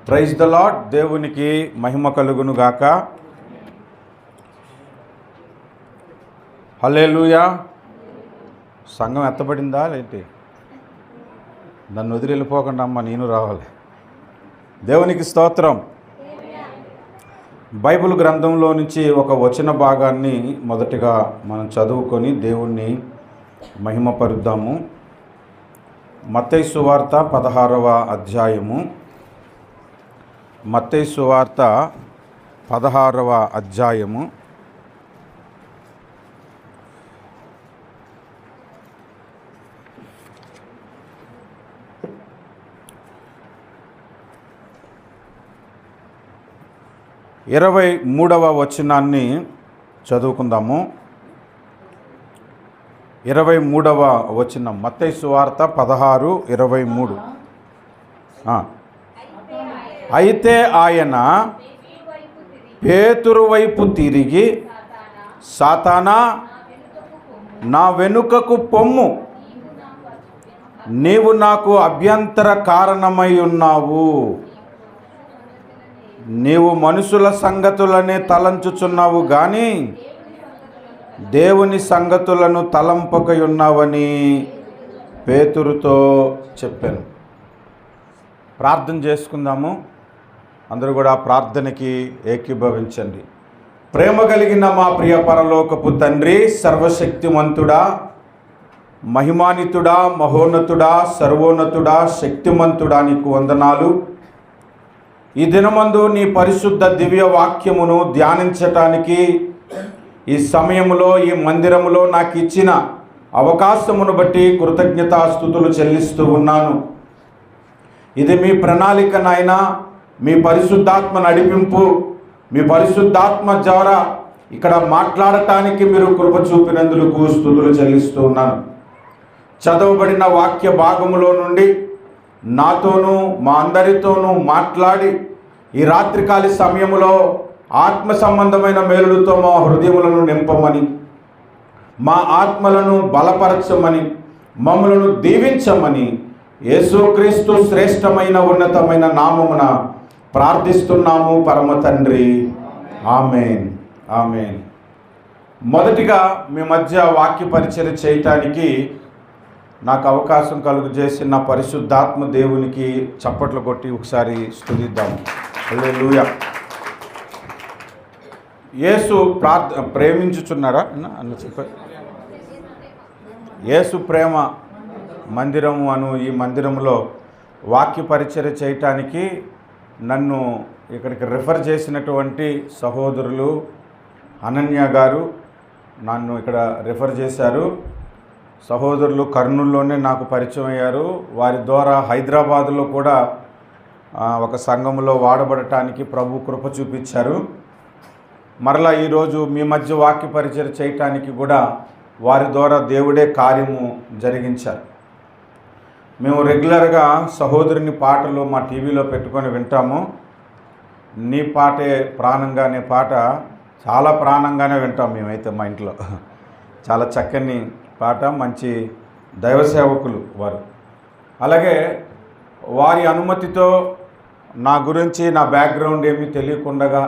Praise the lord. దేవునికి మహిమ కలుగును గాక. హల్లెలూయా. సంఘం ఎత్తబడిందా లేంటి? నన్ను వదిలి వెళ్ళిపోకుండా అమ్మ, నేను రావాలి. దేవునికి స్తోత్రం. బైబిల్ గ్రంథంలో నుంచి ఒక వచన భాగాన్ని మొదటిగా మనం చదువుకొని దేవుణ్ణి మహిమపరుద్దాము. మత్తయి సువార్త 16వ అధ్యాయము. మత్తయి సువార్త 16వ అధ్యాయము. ఇరవై 23వ వచనాన్ని చదువుకుందాము. 23వ వచనం మత్తయి సువార్త 16:23. అయితే ఆయన పేతురు వైపు తిరిగి, సాతానా, నా వెనుకకు పొమ్ము, నీవు నాకు అభ్యంతర కారణమై ఉన్నావు. నీవు మనుషుల సంగతులనే తలంచుచున్నావు గాని దేవుని సంగతులను తలంపకై ఉన్నావని పేతురుతో చెప్పాను. ప్రార్థన చేసుకుందాము. అందరూ కూడా ప్రార్థనకి ఏకీభవించండి. ప్రేమ కలిగిన మా ప్రియ పరలోకపు తండ్రి, సర్వశక్తిమంతుడా, మహిమానితుడా, మహోన్నతుడా, సర్వోన్నతుడా, శక్తిమంతుడా, నీకు వందనాలు. ఈ దినమందు నీ పరిశుద్ధ దివ్య వాక్యమును ధ్యానించటానికి ఈ సమయంలో ఈ మందిరములో నాకు ఇచ్చిన అవకాశమును బట్టి కృతజ్ఞతాస్తుతులు చెల్లిస్తూ ఉన్నాను. ఇది మీ ప్రణాళిక నాయనా, మీ పరిశుద్ధాత్మ నడిపింపు, మీ పరిశుద్ధాత్మ ద్వారా ఇక్కడ మాట్లాడటానికి మీరు కృప చూపినందుకు స్తుతులు చెల్లిస్తూ ఉన్నాను. చదవబడిన వాక్య భాగములో నుండి నాతోనూ మా అందరితోనూ మాట్లాడి ఈ రాత్రికాలి సమయములో ఆత్మ సంబంధమైన మేలులతో మా హృదయములను నింపమని, మా ఆత్మలను బలపరచమని, మమ్మలను దీవించమని యేసుక్రీస్తు శ్రేష్టమైన ఉన్నతమైన నామమున ప్రార్థిస్తున్నాము పరమ తండ్రి. ఆమేన్, ఆమేన్. మొదటిగా మీ మధ్య వాక్య పరిచర్య చేయటానికి నాకు అవకాశం కలుగజేసిన పరిశుద్ధాత్మ దేవునికి చప్పట్లు కొట్టి ఒకసారి స్తుతిద్దాము. హల్లెలూయా. యేసు ప్రేమించుచున్నారా అన్న చెప్పారు. యేసు ప్రేమ మందిరము అను ఈ మందిరంలో వాక్య పరిచర్య చేయటానికి నన్ను ఇక్కడికి రిఫర్ చేసినటువంటి సహోదరులు అనన్య గారు నన్ను ఇక్కడ రిఫర్ చేశారు. సహోదరులు కర్నూలులోనే నాకు పరిచయం అయ్యారు. వారి ద్వారా హైదరాబాదులో కూడా ఒక సంఘంలో వాడబడటానికి ప్రభు కృప చూపించారు. మరలా ఈరోజు మీ మధ్య వాక్య పరిచర్య చేయటానికి కూడా వారి ద్వారా దేవుడే కార్యము జరిగించారు. మేము రెగ్యులర్గా సహోదరుని పాటలు మా టీవీలో పెట్టుకొని వింటాము. నీ పాటే ప్రాణంగా అనే పాట చాలా ప్రాణంగానే వింటాం మేమైతే మా ఇంట్లో. చాలా చక్కని పాట, మంచి దైవ సేవకులు వారు. అలాగే వారి అనుమతితో నా గురించి, నా బ్యాక్గ్రౌండ్ ఏమీ తెలియకుండా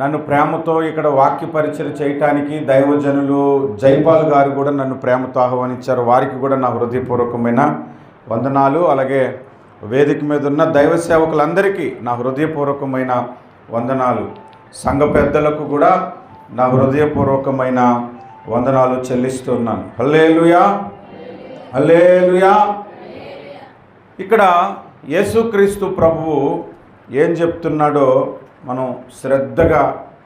నన్ను ప్రేమతో ఇక్కడ వాక్య పరిచర్య చేయటానికి దైవజనులు జైపాల్ గారు కూడా నన్ను ప్రేమతో ఆహ్వానించారు. వారికి కూడా నా హృదయపూర్వకమైన వందనాలు. అలాగే వేదిక మీద ఉన్న దైవ సేవకులందరికీ నా హృదయపూర్వకమైన వందనాలు. సంఘ పెద్దలకు కూడా నా హృదయపూర్వకమైన వందనాలు చెల్లిస్తున్నాను. హల్లెలూయా, హల్లెలూయా. ఇక్కడ యేసుక్రీస్తు ప్రభువు ఏం చెప్తున్నాడో మనం శ్రద్ధగా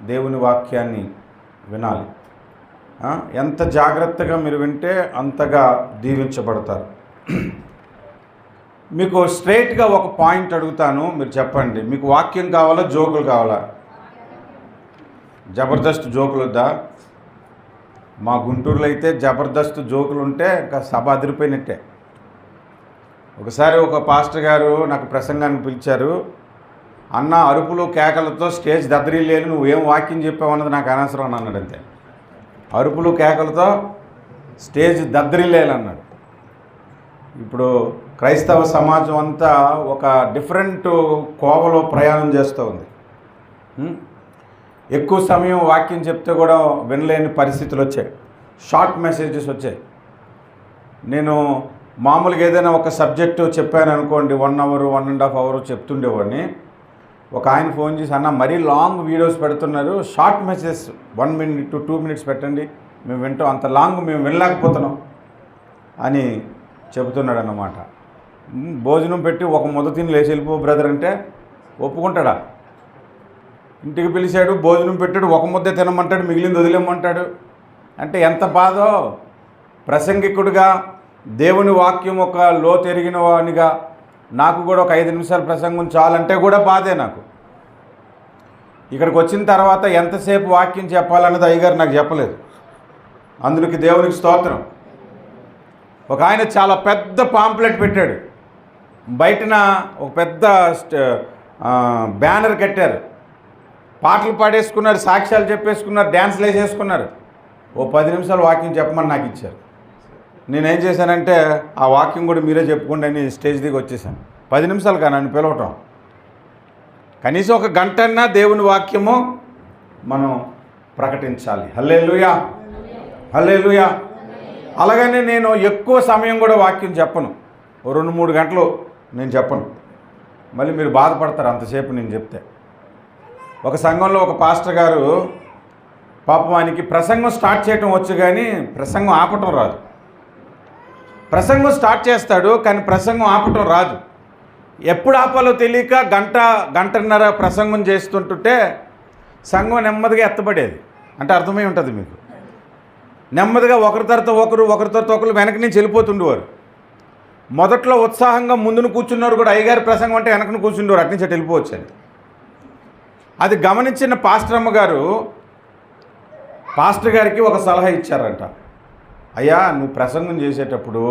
దేవుని వాక్యాన్ని వినాలి. ఎంత జాగ్రత్తగా మీరు వింటే అంతగా దీవించబడతారు. మీకు స్ట్రైట్గా ఒక పాయింట్ అడుగుతాను, మీరు చెప్పండి. మీకు వాక్యం కావాలా, జోకులు కావాలా? జబర్దస్త్ జోకులు వద్దా? మా గుంటూరులో అయితే జబర్దస్త్ జోకులు ఉంటే ఇంకా సభ అదిరిపోయినట్టే. ఒకసారి ఒక పాస్టర్ గారు నాకు ప్రసంగానికి పిలిచారు. అన్న, అరుపులు కేకలతో స్టేజ్ దద్దరిల్లేను, నువ్వేం వాక్యం చెప్పావన్నది నాకు అనవసరం అని అన్నాడు. అంతే. అరుపులు కేకలతో స్టేజ్ దద్దరిల్లేలు అన్నాడు. ఇప్పుడు క్రైస్తవ సమాజం అంతా ఒక డిఫరెంట్ కోవలో ప్రయాణం చేస్తూ ఉంది. ఎక్కువ సమయం వాక్యం చెప్తే కూడా వినలేని పరిస్థితులు వచ్చాయి. షార్ట్ మెసేజెస్ వచ్చాయి. నేను మామూలుగా ఏదైనా ఒక సబ్జెక్టు చెప్పాను అనుకోండి, 1 అవర్ 1.5 అవర్ చెప్తుండేవాడిని. ఒక ఆయన ఫోన్ చేసి, అన్న మరీ లాంగ్ వీడియోస్ పెడుతున్నారు, short message 1 minute to 2 minutes పెట్టండి, మేము వింటాం, అంత లాంగ్ మేము వినలేకపోతున్నాం అని చెబుతున్నాడు అన్నమాట. భోజనం పెట్టి ఒక ముద్ద తిని లేచి వెళ్ళిపో బ్రదర్ అంటే ఒప్పుకుంటాడా? ఇంటికి పిలిచాడు, భోజనం పెట్టాడు, ఒక ముద్దే తినమంటాడు, మిగిలింది వదిలేమంటాడు. అంటే ఎంత బాధో. ప్రసంగికుడిగా దేవుని వాక్యం ఒక లోతెరిగిన వానిగా నాకు కూడా ఒక 5 నిమిషాలు ప్రసంగం చాలంటే కూడా బాధే నాకు. ఇక్కడికి వచ్చిన తర్వాత ఎంతసేపు వాక్యం చెప్పాలన్నది అయ్యగారు నాకు చెప్పలేదు. అందులోకి దేవునికి స్తోత్రం. ఒక ఆయన చాలా పెద్ద పాంప్లెట్ పెట్టాడు, బయటన ఒక పెద్ద బ్యానర్ కట్టారు, పాటలు పాడేసుకున్నారు, సాక్ష్యాలు చెప్పేసుకున్నారు, డ్యాన్స్లు వేసేసుకున్నారు. ఓ 10 నిమిషాలు వాక్యం చెప్పమని నాకు ఇచ్చారు. నేనేం చేశానంటే ఆ వాక్యం కూడా మీరే చెప్పుకోండి అని స్టేజ్ దిగి వచ్చేసాను. 10 నిమిషాలు కానీ నన్ను పిలవటం, కనీసం ఒక గంటన్నా దేవుని వాక్యము మనం ప్రకటించాలి. హల్లెలూయా, హల్లెలూయా. అలాగనే నేను ఎక్కువ సమయం కూడా వాక్యం చెప్పను, 2-3 గంటలు నేను చెప్పను. మళ్ళీ మీరు బాధపడతారు అంతసేపు నేను చెప్తే. ఒక సంఘంలో ఒక పాస్టర్ గారు పాపం ఆయనకి ప్రసంగం స్టార్ట్ చేయటం వచ్చు కానీ ప్రసంగం ఆపటం రాదు. ప్రసంగం స్టార్ట్ చేస్తాడు కానీ ప్రసంగం ఆపటం రాదు. ఎప్పుడు ఆపాలో తెలియక గంటన్నర ప్రసంగం చేస్తుంటుంటే సంఘం నెమ్మదిగా ఎత్తబడేది. అంటే అర్థమై ఉంటుంది మీకు. నెమ్మదిగా ఒకరి తర్వాత ఒకరు వెనక నుంచి వెళ్ళిపోతుండేవారు. మొదట్లో ఉత్సాహంగా ముందును కూర్చున్నారు కూడా, అయ్యగారి ప్రసంగం అంటే వెనకను కూర్చుండేవారు, అటు నుంచి అటు వెళ్ళిపోవచ్చని. అది గమనించిన పాస్టర్ గారు పాస్టర్ గారికి ఒక సలహా ఇచ్చారంట. అయ్యా, నువ్వు ప్రసంగం చేసేటప్పుడు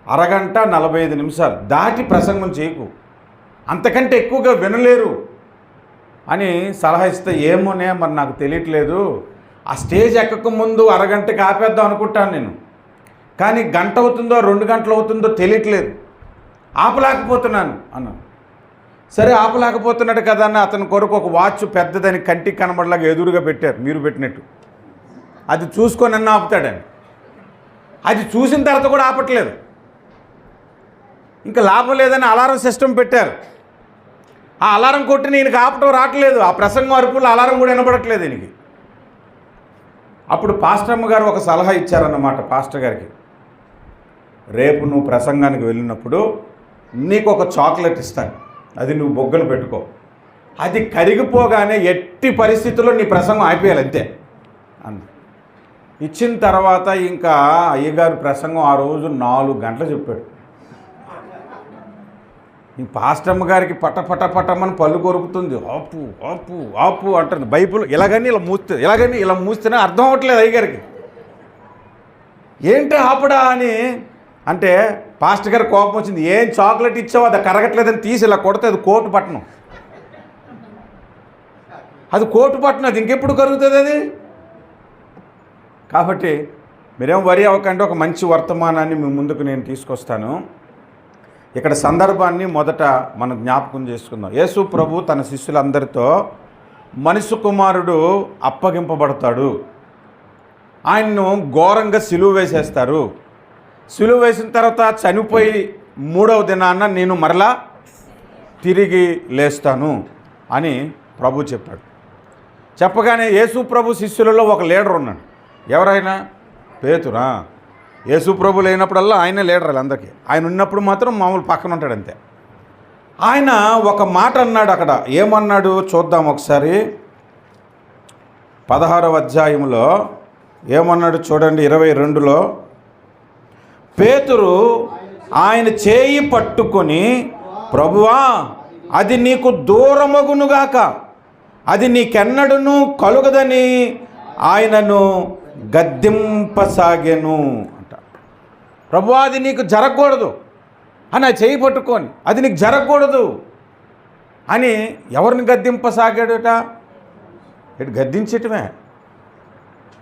1 గంట 45 నిమిషాలు దాటి ప్రసంగం చేయకు, అంతకంటే ఎక్కువగా వినలేరు అని సలహా ఇస్తే, ఏమోనే మరి నాకు తెలియట్లేదు, ఆ స్టేజ్ ఎక్కక ముందు 1 గంటకి ఆపేద్దాం అనుకుంటాను నేను, కానీ గంట అవుతుందో 2 గంటలు అవుతుందో తెలియట్లేదు, ఆపలేకపోతున్నాను అన్నాను. సరే ఆపలేకపోతున్నాడు కదా అని అతని కొరకు ఒక వాచ్ పెద్దదని కంటికి కనబడలాగా ఎదురుగా పెట్టారు, మీరు పెట్టినట్టు. అది చూసుకొని నన్ను ఆపుతాడని. అది చూసిన తర్వాత కూడా ఆపట్లేదు. ఇంకా లాభం లేదని అలారం సిస్టమ్ పెట్టారు. ఆ అలారం కొట్టి ఈయనకి ఆపటం రావట్లేదు, ఆ ప్రసంగం అరుపులు అలారం కూడా వినపడట్లేదు ఈయనకి. అప్పుడు పాస్టర్ గారు ఒక సలహా ఇచ్చారన్నమాట పాస్టర్ గారికి. రేపు నువ్వు ప్రసంగానికి వెళ్ళినప్పుడు నీకు ఒక చాక్లెట్ ఇస్తాను, అది నువ్వు బొగ్గను పెట్టుకో, అది కరిగిపోగానే ఎట్టి పరిస్థితుల్లో నీ ప్రసంగం అయిపోయాలి అంతే అన్న. ఇచ్చిన తర్వాత ఇంకా అయ్యగారు ప్రసంగం ఆ రోజు 4 గంటలు చెప్పాడు. ఈ పాస్టర్ గారికి పట్టమని పళ్ళు కొరుకుతుంది, ఆపు ఆపు ఆపు అంటుంది. బైబుల్ ఇలాగని ఇలా మూస్తేనే అర్థం అవ్వట్లేదు అయ్యగారికి. ఏంటి ఆపడా అని అంటే పాస్టర్ గారు కోపం వచ్చింది. ఏం చాక్లెట్ ఇచ్చావు, అది కరగట్లేదని తీసి ఇలా కొడితే అది కోటు పట్టణం, అది ఇంకెప్పుడు కరుగుతుంది అది. కాబట్టి మీరేం వరి అవ్వకండి, ఒక మంచి వర్తమానాన్ని మీ ముందుకు నేను తీసుకొస్తాను. ఇక్కడ సందర్భాన్ని మొదట మనం జ్ఞాపకం చేసుకుందాం. యేసు ప్రభు తన శిష్యులందరితో మనుష్య కుమారుడు అప్పగింపబడతాడు, ఆయన్ను ఘోరంగా సిలువ వేసేస్తారు, సిలువ వేసిన తర్వాత చనిపోయి 3వ దినాన నేను మరలా తిరిగి లేస్తాను అని ప్రభు చెప్పాడు. చెప్పగానే యేసు ప్రభు శిష్యులలో ఒక లీడర్ ఉన్నాడు. ఎవరైనా? పేతురా. యేసు ప్రభు లేనప్పుడల్లా ఆయనే లీడర్ అందరికీ. ఆయన ఉన్నప్పుడు మాత్రం మామూలు పక్కన ఉంటాడు అంతే. ఆయన ఒక మాట అన్నాడు అక్కడ. ఏమన్నాడు చూద్దాం ఒకసారి. 16వ అధ్యాయంలో ఏమన్నాడు చూడండి, 22లో. పేతురు ఆయన చేయి పట్టుకొని, ప్రభువా అది నీకు దూరమగునుగాక, అది నీకెన్నడూను కలుగదని ఆయనను గద్దింపసాగెను అంట. ప్రభువా అది నీకు జరగకూడదు అని ఆ చేయి పట్టుకొని, అది నీకు జరగకూడదు అని ఎవరిని గద్దింపసాగాడట? ఇటు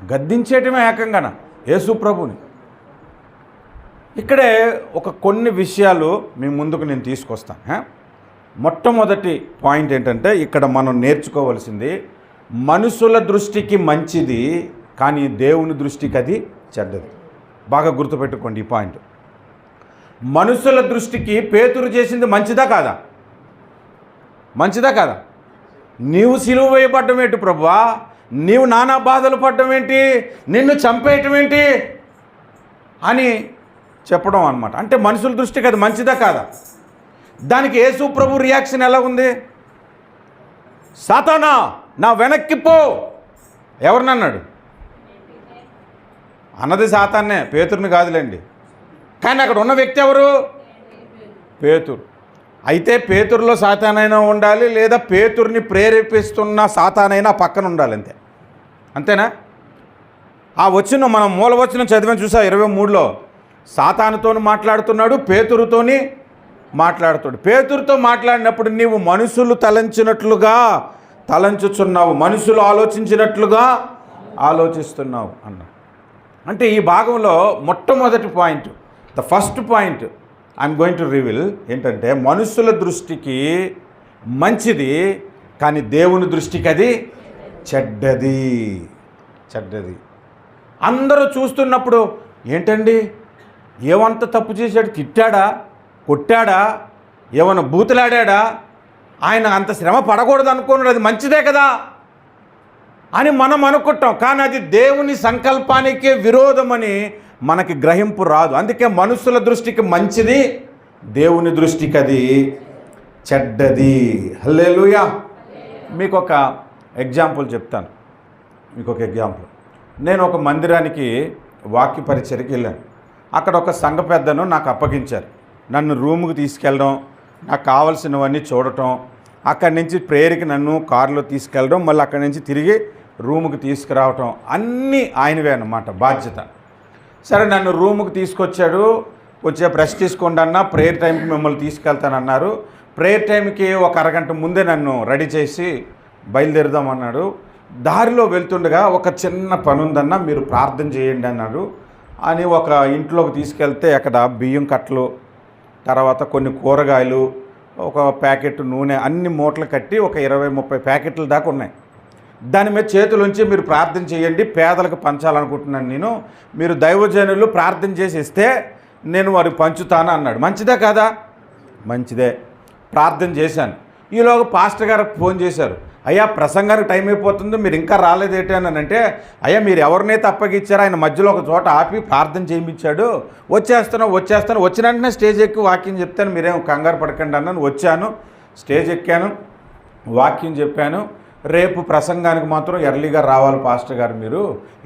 గద్దించేయటమే ఏకంగాన యేసు ప్రభుని. ఇక్కడే కొన్ని విషయాలు మీ ముందుకు నేను తీసుకొస్తాను. మొట్టమొదటి పాయింట్ ఏంటంటే ఇక్కడ మనం నేర్చుకోవాల్సింది, మనుషుల దృష్టికి మంచిది కానీ దేవుని దృష్టికి అది చెడ్డది. బాగా గుర్తుపెట్టుకోండి ఈ పాయింట్. మనుషుల దృష్టికి పేతురు చేసింది మంచిదా కాదా? మంచిదా కాదా? నీవు సిలువ వేయబడ్డం ఏంటి ప్రభువా, నీవు నానా బాధలు పడ్డం ఏంటి, నిన్ను చంపేయటం ఏంటి అని చెప్పడం అన్నమాట. అంటే మనుషుల దృష్టికి అది మంచిదా కాదా? దానికి యేసు ప్రభు రియాక్షన్ ఎలా ఉంది? సాతానా నా వెనక్కి పో. ఎవరినన్నాడు? అన్నది సాతాన్నే, పేతురుని కాదులేండి. కానీ అక్కడ ఉన్న వ్యక్తి ఎవరు? పేతురు. అయితే పేతురులో సాతానైనా ఉండాలి, లేదా పేతురుని ప్రేరేపిస్తున్న సాతానైనా పక్కన ఉండాలి, అంతేనా? ఆ వచనం మనం మూల వచనం చదివాం చూసా 23లో. సాతానుతో మాట్లాడుతున్నాడు, పేతురుతోని మాట్లాడుతాడు. పేతురుతో మాట్లాడినప్పుడు నీవు మనుషులు తలంచినట్లుగా తలంచుచున్నావు, మనుషులు ఆలోచించినట్లుగా ఆలోచిస్తున్నావు అన్న. అంటే ఈ భాగంలో మొట్టమొదటి point, the first point I'm going to reveal ఏంటంటే, మనుషుల దృష్టికి మంచిది కానీ దేవుని దృష్టికి అది చెడ్డది. అందరూ చూస్తున్నప్పుడు ఏంటండి, ఏమంత తప్పు చేశాడు? తిట్టాడా, కొట్టాడా, ఏమైనా బూతులాడా? ఆయన అంత శ్రమ పడకూడదు అనుకున్నాడు, అది మంచిదే కదా అని మనం అనుకుంటాం. కానీ అది దేవుని సంకల్పానికే విరోధమని మనకి గ్రహింపు రాదు. అందుకే మనుషుల దృష్టికి మంచిది, దేవుని దృష్టికి అది చెడ్డది. హల్లెలూయా. మీకు ఒక ఎగ్జాంపుల్ చెప్తాను. నేను ఒక మందిరానికి వాక్య పరిచర్యకి వెళ్ళాను. అక్కడ ఒక సంఘ పెద్దను నాకు అప్పగించారు. నన్ను రూముకి తీసుకెళ్ళడం, నాకు కావాల్సినవన్నీ చూడటం, అక్కడి నుంచి ప్రేయర్కి నన్ను కారులో తీసుకెళ్ళడం, మళ్ళీ అక్కడి నుంచి తిరిగి రూముకి తీసుకురావటం అన్నీ ఆయనవే అన్నమాట బాధ్యత. సరే, నన్ను రూముకి తీసుకొచ్చాడు. వచ్చే బ్రష్ తీసుకోండి అన్న, ప్రేయర్ టైంకి మిమ్మల్ని తీసుకెళ్తానన్నారు. ప్రేయర్ టైంకి ఒక అరగంట ముందే నన్ను రెడీ చేసి బయలుదేరుదామన్నాడు. దారిలో వెళ్తుండగా ఒక చిన్న పని ఉందన్న, మీరు ప్రార్థన చేయండి అన్నాడు. అని ఒక ఇంట్లోకి తీసుకెళ్తే అక్కడ బియ్యం కట్టలు, తర్వాత కొన్ని కూరగాయలు, ఒక ప్యాకెట్ నూనె, అన్ని మూటలు కట్టి ఒక 20-30 ప్యాకెట్ల దాకా ఉన్నాయి. దాని మీద చేతులుంచి మీరు ప్రార్థన చేయండి, పేదలకు పంచాలనుకుంటున్నాను మీరు దైవజనులు ప్రార్థన చేసి ఇస్తే నేను వారికి పంచుతాను అన్నాడు. మంచిదే కాదా? మంచిదే. ప్రార్థన చేశాను. ఈలోగా పాస్టర్ గారికి ఫోన్ చేశారు, అయ్యా ప్రసంగానికి టైం అయిపోతుంది, మీరు ఇంకా రాలేదేంటి అని అంటే, అయ్యా మీరు ఎవరినైతే అప్పగిచ్చారో ఆయన మధ్యలో ఒక చోట ఆపి ప్రార్థన చేయించాడు, వచ్చేస్తాను. వచ్చిన వెంటనే స్టేజ్ ఎక్కి వాక్యం చెప్తాను, మీరేం కంగారు పడకండి అన్నాను. వచ్చాను, స్టేజ్ ఎక్కాను, వాక్యం చెప్పాను. రేపు ప్రసంగానికి మాత్రం ఎర్లీగా రావాలి పాస్టర్ గారు, మీరు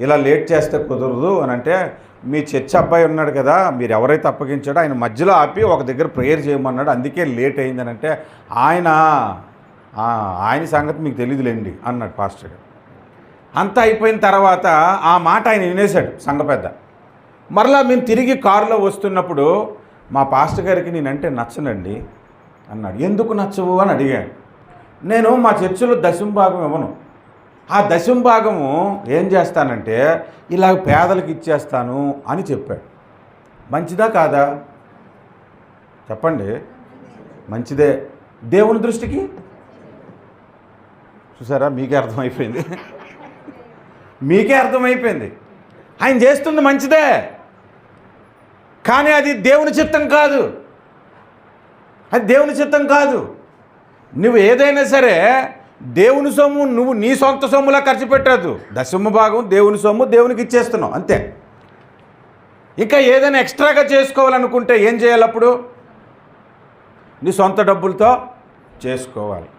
ఇలా లేట్ చేస్తే కుదరదు అని అంటే, మీ చర్చ్ అబ్బాయి ఉన్నాడు కదా, మీరు ఎవరైతే అప్పగించాడో ఆయన మధ్యలో ఆపి ఒక దగ్గర ప్రేయర్ చేయమన్నాడు, అందుకే లేట్ అయిందని అంటే, ఆయన సంగతి మీకు తెలియదులేండి అన్నాడు పాస్టర్ గారు. అంతా అయిపోయిన తర్వాత ఆ మాట ఆయన వినేశాడు సంఘ పెద్ద. మరలా మేము తిరిగి కారులో వస్తున్నప్పుడు మా పాస్టర్ గారికి నేనంటే నచ్చనండి అన్నాడు. ఎందుకు నచ్చవు అని అడిగాను. నేను మా చర్చిలో దశంభాగం ఇవ్వను, ఆ దశంభాగము ఏం చేస్తానంటే ఇలా పేదలకు ఇచ్చేస్తాను అని చెప్పాడు. మంచిదా కాదా చెప్పండి? మంచిదే. దేవుని దృష్టికి చూసారా, మీకే అర్థమైపోయింది. ఆయన చేస్తుంది మంచిదే, కానీ అది దేవుని చిత్తం కాదు. నువ్వు ఏదైనా సరే దేవుని సొమ్ము నువ్వు నీ సొంత సొమ్ములా ఖర్చు పెట్టద్దు. దశమ భాగం దేవుని సొమ్ము, దేవునికి ఇచ్చేస్తున్నావు అంతే. ఇంకా ఏదైనా ఎక్స్ట్రాగా చేసుకోవాలనుకుంటే ఏం చేయాలి? అప్పుడు నీ సొంత డబ్బులతో చేసుకోవాలి.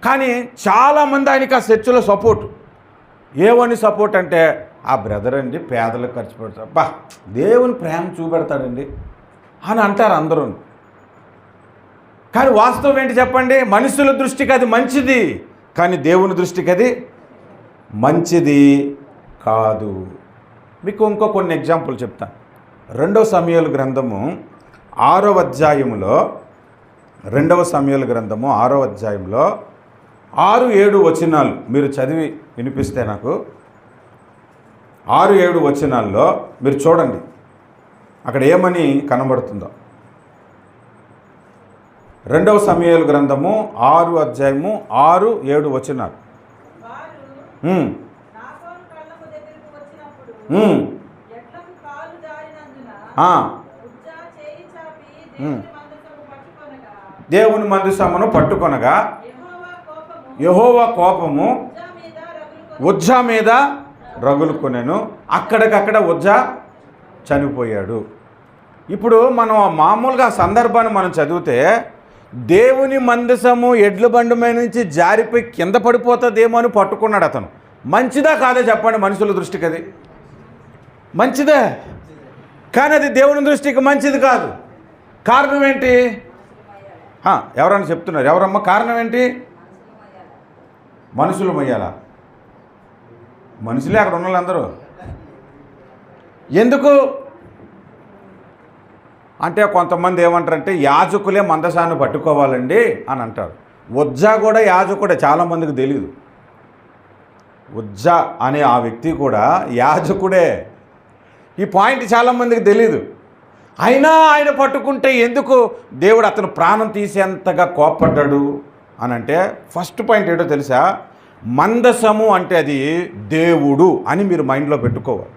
కానీ చాలామంది ఆయనకి ఆ చర్చిలో సపోర్టు. ఏమని సపోర్ట్ అంటే, ఆ బ్రదర్ అండి పేదలకు ఖర్చు పెడతాడు, దేవుని ప్రేమ చూపెడతాడండి అని అంటారు అందరూ. కానీ వాస్తవం ఏంటి చెప్పండి? మనుషుల దృష్టికి అది మంచిది, కానీ దేవుని దృష్టికి అది మంచిది కాదు. మీకు కొన్ని ఎగ్జాంపుల్ చెప్తాను. 2వ సమూయేలు గ్రంథము 6వ అధ్యాయంలో 6వ అధ్యాయంలో 6-7 వచనాలు మీరు చదివి వినిపిస్తే నాకు 6-7 వచనాల్లో మీరు చూడండి. అక్కడ ఏమని కనబడుతుందో 2 సమూయేలు గ్రంథము 6 అధ్యాయము 6, 7 వచనాలు. దేవుని మందసమును పట్టుకొనగా యెహోవా కోపము ఉజ్జా మీద రగులుకొనెను. అక్కడికక్కడ ఉజ్జా చనిపోయాడు. ఇప్పుడు మనం మామూలుగా సందర్భాన్ని మనం చదివితే దేవుని మందసము ఎడ్ల బండి మీద నుంచి జారిపోయి కింద పడిపోతుందేమో అని పట్టుకున్నాడు అతను. మంచిదా కాదా చెప్పండి? మనుషుల దృష్టికి అది మంచిదే, కానీ అది దేవుని దృష్టికి మంచిది కాదు. కారణం ఏంటి? ఎవరన్నా చెప్తున్నారు? ఎవరమ్మా కారణం ఏంటి? మనుషులు మొయ్యాలా? మనుషులే అక్కడ ఉన్న వాళ్ళందరూ. ఎందుకు అంటే కొంతమంది ఏమంటారంటే యాజకులే మందసాన్ని పట్టుకోవాలండి అని అంటారు. ఉజ్జా కూడా యాజకుడే, చాలామందికి తెలియదు. ఉజ్జా అనే ఆ వ్యక్తి కూడా యాజకుడే. ఈ పాయింట్ చాలామందికి తెలీదు. అయినా ఆయన పట్టుకుంటే ఎందుకు దేవుడు అతను ప్రాణం తీసేంతగా కోప్పడ్డాడు అని అంటే ఫస్ట్ పాయింట్ ఏంటో తెలుసా? మందసము అంటే అది దేవుడు అని మీరు మైండ్లో పెట్టుకోవాలి.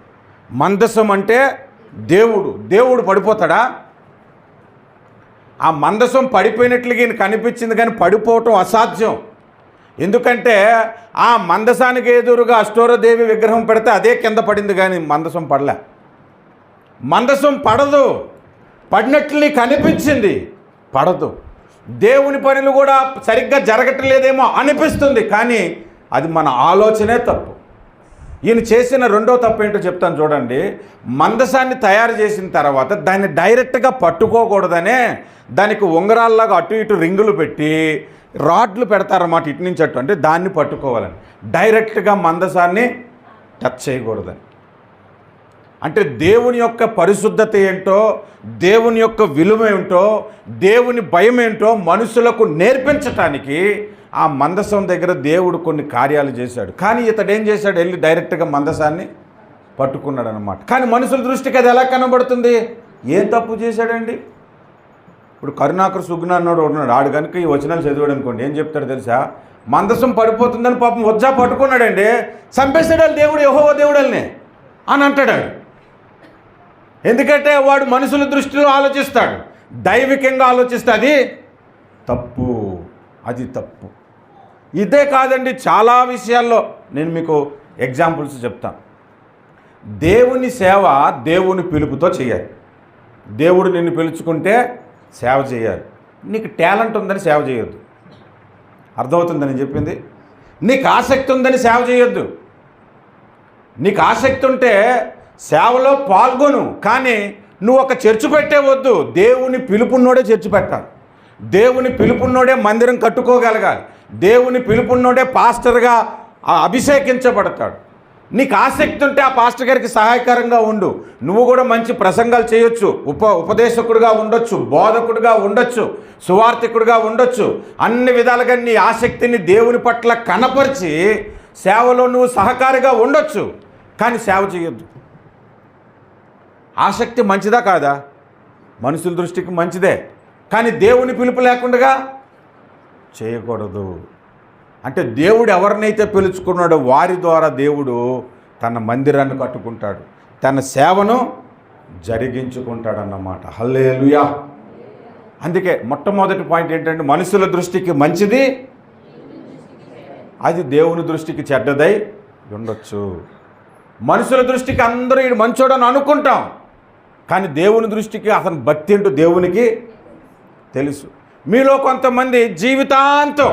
మందసం అంటే దేవుడు. దేవుడు పడిపోతాడా? ఆ మందసం పడిపోయినట్లుగా కనిపించింది, కానీ పడిపోవటం అసాధ్యం. ఎందుకంటే ఆ మందసానికి ఎదురుగా అష్టోరదేవి విగ్రహం పెడితే అదే కింద పడింది, కానీ మందసం పడలే. మందసం పడదు, పడినట్లు కనిపించింది, పడదు. దేవుని పనులు కూడా సరిగ్గా జరగట్లేదేమో అనిపిస్తుంది, కానీ అది మన ఆలోచనే తప్పు. ఈయన చేసిన రెండో తప్పు ఏంటో చెప్తాను చూడండి. మందసాన్ని తయారు చేసిన తర్వాత దాన్ని డైరెక్ట్గా పట్టుకోకూడదనే దానికి ఉంగరాల్లాగా అటు ఇటు రింగులు పెట్టి రాడ్లు పెడతారన్నమాట, ఇటు నుంచి అటు. అంటే దాన్ని పట్టుకోవాలని, డైరెక్ట్గా మందసాన్ని టచ్ చేయకూడదని. అంటే దేవుని యొక్క పరిశుద్ధత ఏంటో, దేవుని యొక్క విలువ ఏంటో, దేవుని భయం ఏంటో మనుషులకు నేర్పించటానికి ఆ మందసం దగ్గర దేవుడు కొన్ని కార్యాలు చేశాడు. కానీ ఇతడు ఏం చేశాడు? వెళ్ళి డైరెక్ట్గా మందసాన్ని పట్టుకున్నాడు అన్నమాట. కానీ మనుషుల దృష్టికి అది ఎలా కనబడుతుంది? ఏం తప్పు చేశాడండి? ఇప్పుడు కరుణాకర్ సుగ్న అన్నాడు ఉన్నాడు, ఆడు కనుక ఈ వచనాలు చదివాడు అనుకోండి, ఏం చెప్తాడు తెలుసా? మందసం పడిపోతుందని పాపం ఉజ్జా పట్టుకున్నాడండి, చంపేసాడు దేవుడు, యెహోవా దేవుడల్ని అని అంటాడు. ఎందుకంటే వాడు మనుషుల దృష్టిలో ఆలోచిస్తాడు, దైవికంగా ఆలోచిస్తే అది తప్పు, అది తప్పు. ఇదే కాదండి, చాలా విషయాల్లో నేను మీకు ఎగ్జాంపుల్స్ చెప్తాను. దేవుని సేవ దేవుని పిలుపుతో చేయాలి. దేవుడు నిన్ను పిలుచుకుంటే సేవ చేయాలి. నీకు టాలెంట్ ఉందని సేవ చేయొద్దు. అర్థమవుతుందని చెప్పింది? నీకు ఆసక్తి ఉందని సేవ చేయొద్దు. నీకు ఆసక్తి ఉంటే సేవలో పాల్గొను, కానీ నువ్వు ఒక చర్చ్ పెట్టేవద్దు. దేవుని పిలుపున్నోడే చర్చ్ పెట్టాలి. దేవుని పిలుపున్నోడే మందిరం కట్టుకోగలగాలి. దేవుని పిలుపున్నోడే పాస్టర్గా అభిషేకించబడతాడు. నీకు ఆసక్తి ఉంటే ఆ పాస్టర్ గారికి సహాయకరంగా ఉండు. నువ్వు కూడా మంచి ప్రసంగాలు చేయొచ్చు, ఉపదేశకుడిగా ఉండొచ్చు, బోధకుడిగా ఉండొచ్చు, సువార్థికుడిగా ఉండొచ్చు. అన్ని విధాలుగా నీ ఆసక్తిని దేవుని పట్ల కనపరిచి సేవలో నువ్వు సహకారిగా ఉండొచ్చు, కానీ సేవ చేయొద్దు. ఆసక్తి మంచిదా కాదా? మనుషుల దృష్టికి మంచిదే, కానీ దేవుని పిలుపు లేకుండా చేయకూడదు. అంటే దేవుడు ఎవరినైతే పిలుచుకున్నాడో వారి ద్వారా దేవుడు తన మందిరాన్ని కట్టుకుంటాడు, తన సేవను జరిగించుకుంటాడన్నమాట. హల్లెలూయా. అందుకే మొట్టమొదటి పాయింట్ ఏంటంటే మనుషుల దృష్టికి మంచిది, అది దేవుని దృష్టికి చెడ్డదై ఉండొచ్చు. మనుషుల దృష్టికి అందరూ ఈడు మంచోడని అనుకుంటాం, కానీ దేవుని దృష్టికి అతని భక్తి ఏంటో దేవునికి తెలుసు. మీలో కొంతమంది జీవితాంతం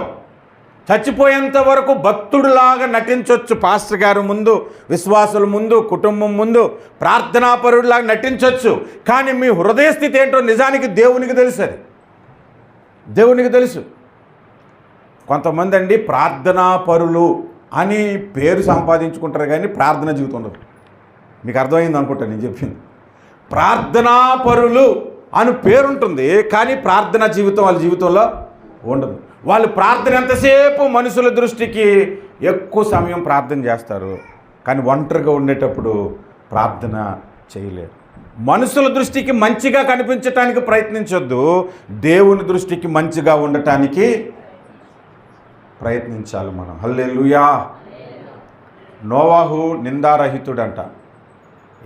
చచ్చిపోయేంత వరకు భక్తుడిలాగా నటించవచ్చు. పాస్టర్ గారు ముందు, విశ్వాసుల ముందు, కుటుంబం ముందు ప్రార్థనాపరుడిలాగా నటించవచ్చు, కానీ మీ హృదయ స్థితి ఏంటో నిజానికి దేవునికి తెలుసు. అది దేవునికి తెలుసు. కొంతమంది అండి ప్రార్థనాపరులు అని పేరు సంపాదించుకుంటారు, కానీ ప్రార్థన జీవితం ఉండదు. మీకు అర్థమైంది అనుకుంటా నేను చెప్పింది. ప్రార్థనాపరులు అని పేరుంటుంది, కానీ ప్రార్థనా జీవితం వాళ్ళ జీవితంలో ఉండదు. వాళ్ళు ప్రార్థన ఎంతసేపు మనుషుల దృష్టికి ఎక్కువ సమయం ప్రార్థన చేస్తారు, కానీ ఒంటరిగా ఉండేటప్పుడు ప్రార్థన చేయలేరు. మనుషుల దృష్టికి మంచిగా కనిపించటానికి ప్రయత్నించొద్దు, దేవుని దృష్టికి మంచిగా ఉండటానికి ప్రయత్నించాలి మనం. హల్లెలూయా. నోవాహు నిందారహితుడంట.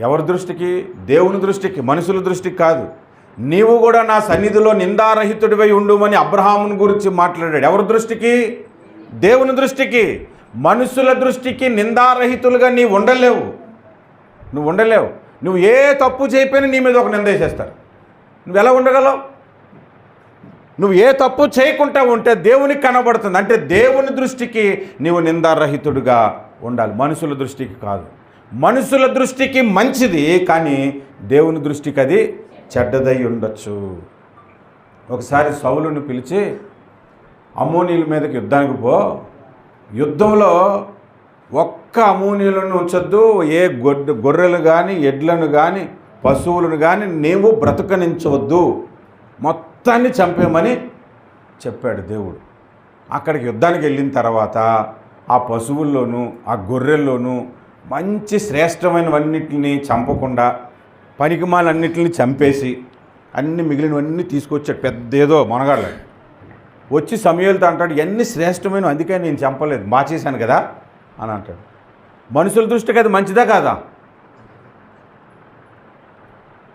ఎవరి దృష్టికి? దేవుని దృష్టికి, మనుషుల దృష్టికి కాదు. నీవు కూడా నా సన్నిధిలో నిందారహితుడివై ఉండుమని అబ్రహాముని గురించి మాట్లాడాడు. ఎవరి దృష్టికి? దేవుని దృష్టికి. మనుషుల దృష్టికి నిందారహితులుగా నీవు ఉండలేవు. నువ్వు ఏ తప్పు చేయకపోయినా నీ మీద ఒక నింద వేసేస్తారు. నువ్వు ఎలా ఉండగలవు? నువ్వు ఏ తప్పు చేయకుండా ఉంటే దేవునికి కనబడుతుంది. అంటే దేవుని దృష్టికి నీవు నిందారహితుడిగా ఉండాలి, మనుషుల దృష్టికి కాదు. మనుషుల దృష్టికి మంచిది, కానీ దేవుని దృష్టికి అది చెడ్డదై ఉండొచ్చు. ఒకసారి సౌలుని పిలిచి అమ్మోనీయుల మీదకి యుద్ధానికి పో, యుద్ధంలో ఒక్క అమ్మోనీయులను ఉంచొద్దు, ఏ గొర్రెలు కానీ ఎడ్లను కానీ పశువులను కానీ నీవు బ్రతకనించవద్దు, మొత్తాన్ని చంపేమని చెప్పాడు దేవుడు. అక్కడికి యుద్ధానికి వెళ్ళిన తర్వాత ఆ పశువుల్లోనూ ఆ గొర్రెల్లోనూ మంచి శ్రేష్టమైనవన్నిటిని చంపకుండా పనికిమాలన్నిటిని చంపేసి అన్ని మిగిలినవన్నీ తీసుకొచ్చాడు. పెద్ద ఏదో మనగాళ్ళ వచ్చి సమయాలతో అంటాడు, ఇవన్నీ శ్రేష్టమైన, అందుకే నేను చంపలేదు, మార్చేశాను కదా అని అంటాడు. మనుషుల దృష్టికి అది మంచిదా కాదా?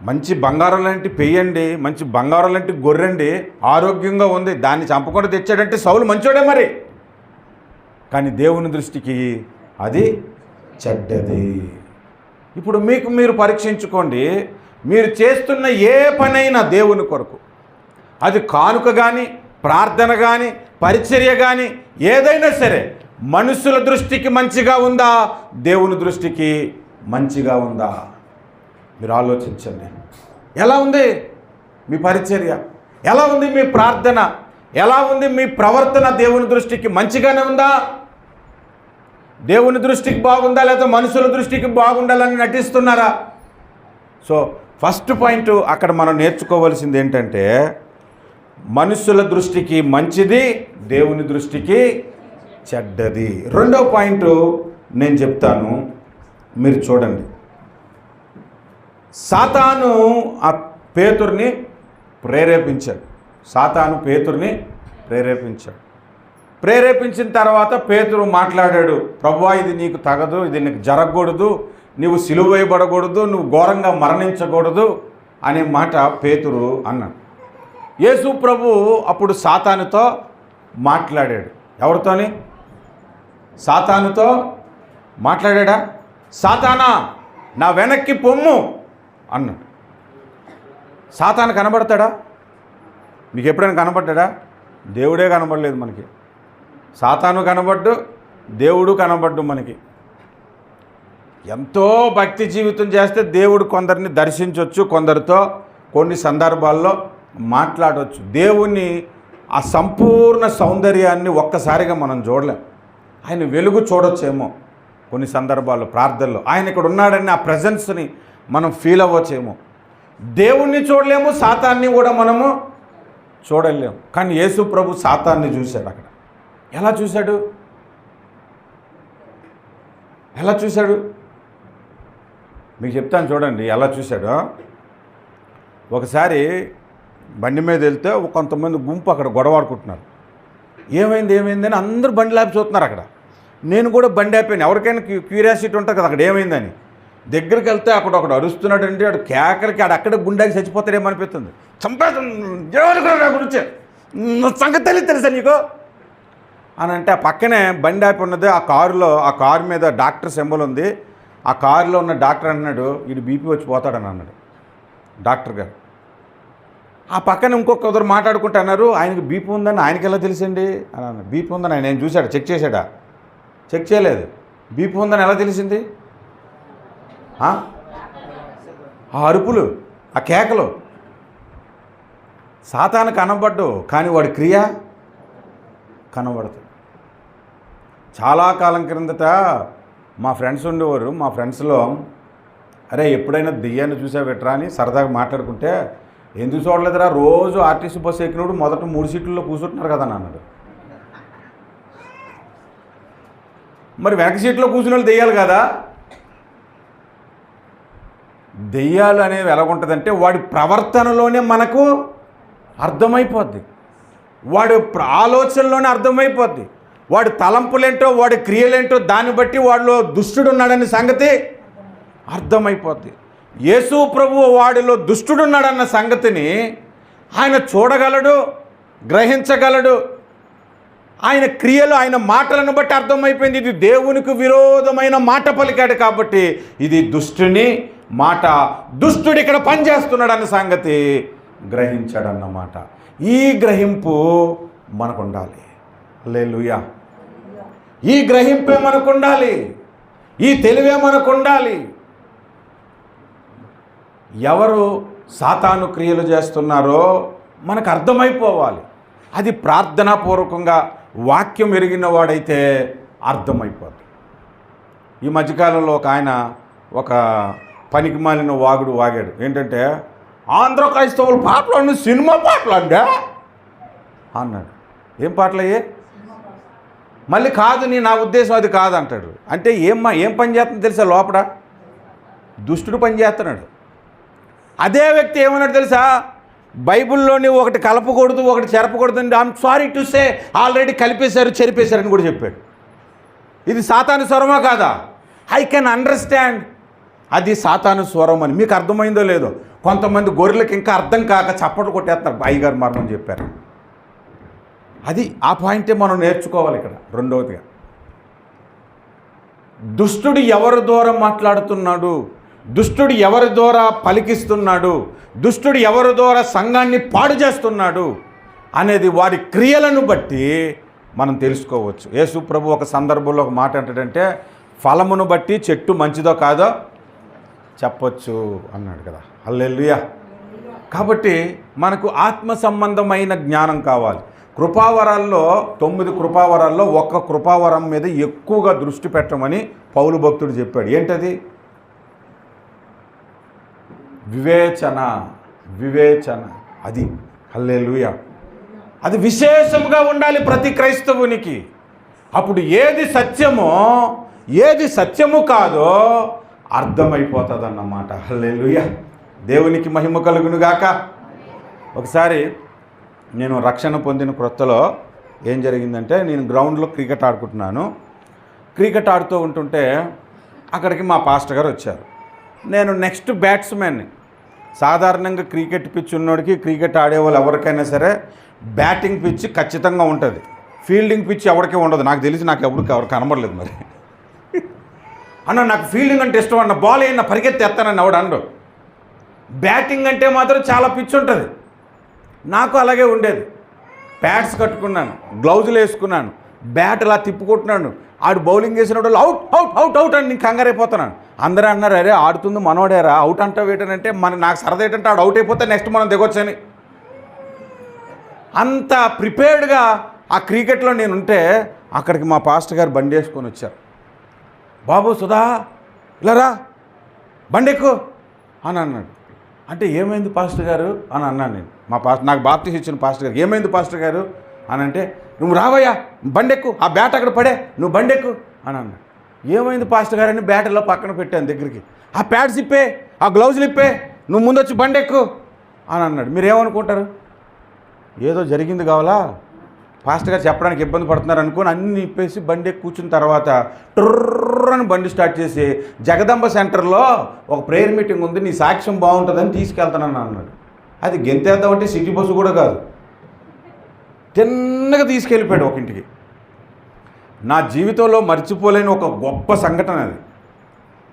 మంచి బంగారం లాంటి పెయ్యండి, మంచి బంగారం లాంటి గొర్రెండి, ఆరోగ్యంగా ఉంది, దాన్ని చంపకుండా తెచ్చాడంటే సౌలు మంచోడే మరి. కానీ దేవుని దృష్టికి అది చెడ్డది. ఇప్పుడు మీకు మీరు పరీక్షించుకోండి. మీరు చేస్తున్న ఏ పనైనా దేవుని కొరకు, అది కానుక కానీ ప్రార్థన కానీ పరిచర్య కానీ ఏదైనా సరే, మనుషుల దృష్టికి మంచిగా ఉందా, దేవుని దృష్టికి మంచిగా ఉందా? మీరు ఆలోచించండి. ఎలా ఉంది మీ పరిచర్య? ఎలా ఉంది మీ ప్రార్థన? ఎలా ఉంది మీ ప్రవర్తన? దేవుని దృష్టికి మంచిగానే ఉందా? దేవుని దృష్టికి బాగుందా, లేదా మనుషుల దృష్టికి బాగుండాలని నటిస్తున్నారా? సో ఫస్ట్ పాయింట్ అక్కడ మనం నేర్చుకోవాల్సింది ఏంటంటే, మనుషుల దృష్టికి మంచిది, దేవుని దృష్టికి చెడ్డది. రెండో పాయింట్ నేను చెప్తాను, మీరు చూడండి. సాతాను ఆ పేతురుని ప్రేరేపించాడు. ప్రేరేపించిన తర్వాత పేతురు మాట్లాడాడు, ప్రభువా ఇది నీకు తగదు, ఇది నీకు జరగకూడదు, నువ్వు సిలువ వేయబడకూడదు, నువ్వు ఘోరంగా మరణించకూడదు అనే మాట పేతురు అన్నాడు. యేసు ప్రభు అప్పుడు సాతానుతో మాట్లాడాడు. ఎవరితోని? సాతానుతో మాట్లాడా? సాతానా నా వెనక్కి పొమ్ము అన్నాడు. సాతాను కనబడతాడా? మీకు ఎప్పుడైనా కనబడ్డా? దేవుడే కనబడలేదు మనకి. సాతాను కనబడ్డు, దేవుడు కనబడ్డు మనకి. ఎంతో భక్తి జీవితం చేస్తే దేవుడు కొందరిని దర్శించవచ్చు, కొందరితో కొన్ని సందర్భాల్లో మాట్లాడవచ్చు. దేవుని ఆ సంపూర్ణ సౌందర్యాన్ని ఒక్కసారిగా మనం చూడలేం. ఆయన వెలుగు చూడొచ్చేమో కొన్ని సందర్భాల్లో, ప్రార్థనలో ఆయన ఇక్కడ ఉన్నాడని ఆ ప్రజెన్స్ని మనం ఫీల్ అవ్వచ్చేమో. దేవుణ్ణి చూడలేము, సాతాన్ని కూడా మనము చూడలేము. కానీ యేసు ప్రభు సాతాన్ని చూశాడు. అక్కడ ఎలా చూశాడు? మీకు చెప్తాను చూడండి ఎలా చూశాడో. ఒకసారి బండి మీద వెళ్తే కొంతమంది గుంపు అక్కడ గొడవాడుకుంటున్నారు. ఏమైంది అని అందరూ బండి లాపి చూస్తున్నారు. అక్కడ నేను కూడా బండి ఆపాను. ఎవరికైనా క్యూరియాసిటీ ఉంటుంది కదా అక్కడ ఏమైందని. దగ్గరికి వెళ్తే అక్కడ ఒకడు అరుస్తున్నాడు అంటే వాడు కేకలకి అక్కడే గుండాకి చచ్చిపోతాడేమనిపిస్తుంది. చంపేస్తాను గురించే సంగతి తెలుసా నీకు అని అంటే, ఆ పక్కనే బండి ఆపి ఉన్నది. ఆ కారు మీద డాక్టర్ సింబల్ ఉంది. ఆ కారులో ఉన్న డాక్టర్ అన్నాడు, వీడు బీపీ వచ్చి పోతాడని అన్నాడు డాక్టర్ గారు. ఆ పక్కన ఇంకొకరు మాట్లాడుకుంటూ అన్నారు, ఆయనకి బీపీ ఉందని ఆయనకి ఎలా తెలిసింది అని అన్నాడు. బీపీ ఉందని ఆయన ఏం చూశాడు? చెక్ చేశాడా? చెక్ చేయలేదు. బీపీ ఉందని ఎలా తెలిసింది? ఆ అరుపులు, ఆ కేకలు. సాతాను కనబడ్డు, కానీ వాడి క్రియ కనబడుతుంది. చాలా కాలం క్రిందట మా ఫ్రెండ్స్ ఉండేవారు. మా ఫ్రెండ్స్లో అరే ఎప్పుడైనా దెయ్యాన్ని చూసావెట్రా అని సరదాగా మాట్లాడుకుంటే, ఎందుకు చూడలేదురా, రోజు ఆర్టీసీ బస్సు ఎక్కినప్పుడు మొదట 3 సీట్లలో కూర్చుంటున్నారు కదా అని అన్నాడు. మరి వెనక సీట్లో కూర్చున్న వాళ్ళు దెయ్యాలి కదా. దెయ్యాలు అనేవి ఎలాగుంటుందంటే వాడి ప్రవర్తనలోనే మనకు అర్థమైపోద్ది, వాడి ఆలోచనలోనే అర్థమైపోద్ది, వాడి తలంపులేంటో వాడి క్రియలేంటో దాన్ని బట్టి వాడిలో దుష్టుడు ఉన్నాడనే సంగతి అర్థమైపోద్ది. యేసు ప్రభువు వాడిలో దుష్టుడున్నాడన్న సంగతిని ఆయన చూడగలడు, గ్రహించగలడు. ఆయన క్రియలు, ఆయన మాటలను బట్టి అర్థమైపోయింది, ఇది దేవునికి విరోధమైన మాట పలికాడు కాబట్టి ఇది దుష్టుని మాట, దుష్టుడు ఇక్కడ పనిచేస్తున్నాడన్న సంగతి గ్రహించాడన్నమాట. ఈ గ్రహింపు మనకు ఉండాలి. హల్లెలూయా. ఈ గ్రహింపే మనకు ఉండాలి, ఈ తెలివే మనకు ఉండాలి. ఎవరు సాతాను క్రియలు చేస్తున్నారో మనకు అర్థమైపోవాలి. అది ప్రార్థనాపూర్వకంగా వాక్యం ఎరిగిన వాడైతే అర్థమైపోద్ది. ఈ మధ్యకాలంలో ఒక పనికి మాలిన వాగుడు వాగాడు. ఏంటంటే ఆంధ్ర క్రైస్తవుల పాటలు సినిమా పాటలు అండి అన్నాడు. ఏం పాటలయ్యే? మళ్ళీ కాదు, నా ఉద్దేశం అది కాదంటాడు. అంటే ఏం పని చేస్తుందో తెలుసా? లోపల దుష్టుడు పని చేస్తున్నాడు. అదే వ్యక్తి ఏమన్నాడు తెలుసా? బైబిల్లోని ఒకటి కలపకూడదు, ఒకటి చెరపకూడదు అండి, I'm sorry to say already కలిపేశారు, చెరిపేశారని కూడా చెప్పాడు. ఇది సాతాను స్వరమా కాదా? ఐ కెన్ అండర్స్టాండ్ అది సాతాను స్వరం అని. మీకు అర్థమైందో లేదో, కొంతమంది గొర్రెలకు ఇంకా అర్థం కాక చప్పట్లు కొట్టేస్తున్నారు. అయ్యగారు మరణం చెప్పారు. అది ఆ పాయింటే మనం నేర్చుకోవాలి ఇక్కడ. రెండవదిగా, దుష్టుడు ఎవరి ద్వారా మాట్లాడుతున్నాడు, దుష్టుడు ఎవరి ద్వారా పలికిస్తున్నాడు, దుష్టుడు ఎవరి ద్వారా సంఘాన్ని పాడు చేస్తున్నాడు అనేది వారి క్రియలను బట్టి మనం తెలుసుకోవచ్చు. యేసు ప్రభు ఒక సందర్భంలో ఒక మాట ఏంటంటే, ఫలమును బట్టి చెట్టు మంచిదో కాదో చెప్పొచ్చు అన్నాడు కదా. హల్లెలూయా. కాబట్టి మనకు ఆత్మ సంబంధమైన జ్ఞానం కావాలి. కృపావరాల్లో 9 కృపావరాల్లో ఒక్క కృపావరం మీద ఎక్కువగా దృష్టి పెట్టమని పౌలు భక్తుడు చెప్పాడు. ఏంటది? వివేచన. అది హల్లెలూయా. అది విశేషంగా ఉండాలి ప్రతి క్రైస్తవునికి. అప్పుడు ఏది సత్యమో ఏది సత్యము కాదో అర్థమైపోతుంది అన్నమాట. హల్లెలూయా. దేవునికి మహిమ కలుగును గాక. ఒకసారి నేను రక్షణ పొందిన క్రొత్తలో ఏం జరిగిందంటే, నేను గ్రౌండ్లో క్రికెట్ ఆడుకుంటున్నాను. క్రికెట్ ఆడుతూ ఉంటుంటే అక్కడికి మా పాస్టర్ గారు వచ్చారు. నేను నెక్స్ట్ బ్యాట్స్మెన్ని. సాధారణంగా క్రికెట్ పిచ్ ఉన్నోడికి, క్రికెట్ ఆడేవాళ్ళు ఎవరికైనా సరే బ్యాటింగ్ పిచ్ ఖచ్చితంగా ఉంటుంది, ఫీల్డింగ్ పిచ్ ఎవరికీ ఉండదు. నాకు తెలిసి ఎవరు కనబడలేదు. మరి అన్న నాకు ఫీల్డింగ్ అంటే ఇష్టం అన్న, బాల్ అయినా పరిగెత్తేస్తానని ఎవడు అండు. బ్యాటింగ్ అంటే మాత్రం చాలా పిచ్ ఉంటుంది. నాకు అలాగే ఉండేది. ప్యాడ్స్ కట్టుకున్నాను, గ్లౌజులు వేసుకున్నాను, బ్యాట్ ఇలా తిప్పుకుంటున్నాను. ఆడు బౌలింగ్ వేసినప్పుడు అవుట్ అవుట్ అవుట్ అవుట్ అని నేను కంగారైపోతున్నాను. అందరూ అన్నారు, అరే ఆడుతుంది మనోడేరా, అవుట్ అంటావు ఏంటంటే నాకు సరదా ఏంటంటే ఆడు అవుట్ అయిపోతే నెక్స్ట్ మనం దిగొచ్చని. అంత ప్రిపేర్డ్గా ఆ క్రికెట్లో నేను ఉంటే అక్కడికి మా పాస్టర్ గారు బండి వేసుకొని వచ్చారు. బాబు సుధా ఇలా రా, బండెక్కు అని అన్నాడు. అంటే ఏమైంది పాస్టర్ గారు అని అన్నాను నేను. నాకు బాప్టిస్ట్ ఇచ్చిన పాస్టర్ గారు, ఏమైంది పాస్టర్ గారు అని అంటే, నువ్వు రావయ్యా బండెక్కు, ఆ బ్యాట్ అక్కడ పడే, నువ్వు బండెక్కు అని అన్నాడు. ఏమైంది పాస్టర్ గారు అని బ్యాట్లో పక్కన పెట్టాను దగ్గరికి. ఆ ప్యాడ్స్ ఇప్పే, ఆ గ్లౌజులు ఇప్పే, నువ్వు ముందొచ్చి బండెక్కు అని అన్నాడు. మీరేమనుకుంటారు? ఏదో జరిగింది కావాలా, పాస్టర్ గారు చెప్పడానికి ఇబ్బంది పడుతున్నారు అనుకుని అన్నీ ఇప్పేసి బండి కూర్చున్న తర్వాత టర్రని బండి స్టార్ట్ చేసి, జగదంబ సెంటర్లో ఒక ప్రేయర్ మీటింగ్ ఉంది, నీ సాక్ష్యం బాగుంటుందని తీసుకెళ్తానని అన్నాడు. అది గెంతేద్దామంటే సిటీ బస్సు కూడా కాదు, తిన్నగా తీసుకెళ్ళిపోయాడు ఒక ఇంటికి. నా జీవితంలో మర్చిపోలేని ఒక గొప్ప సంఘటన అది.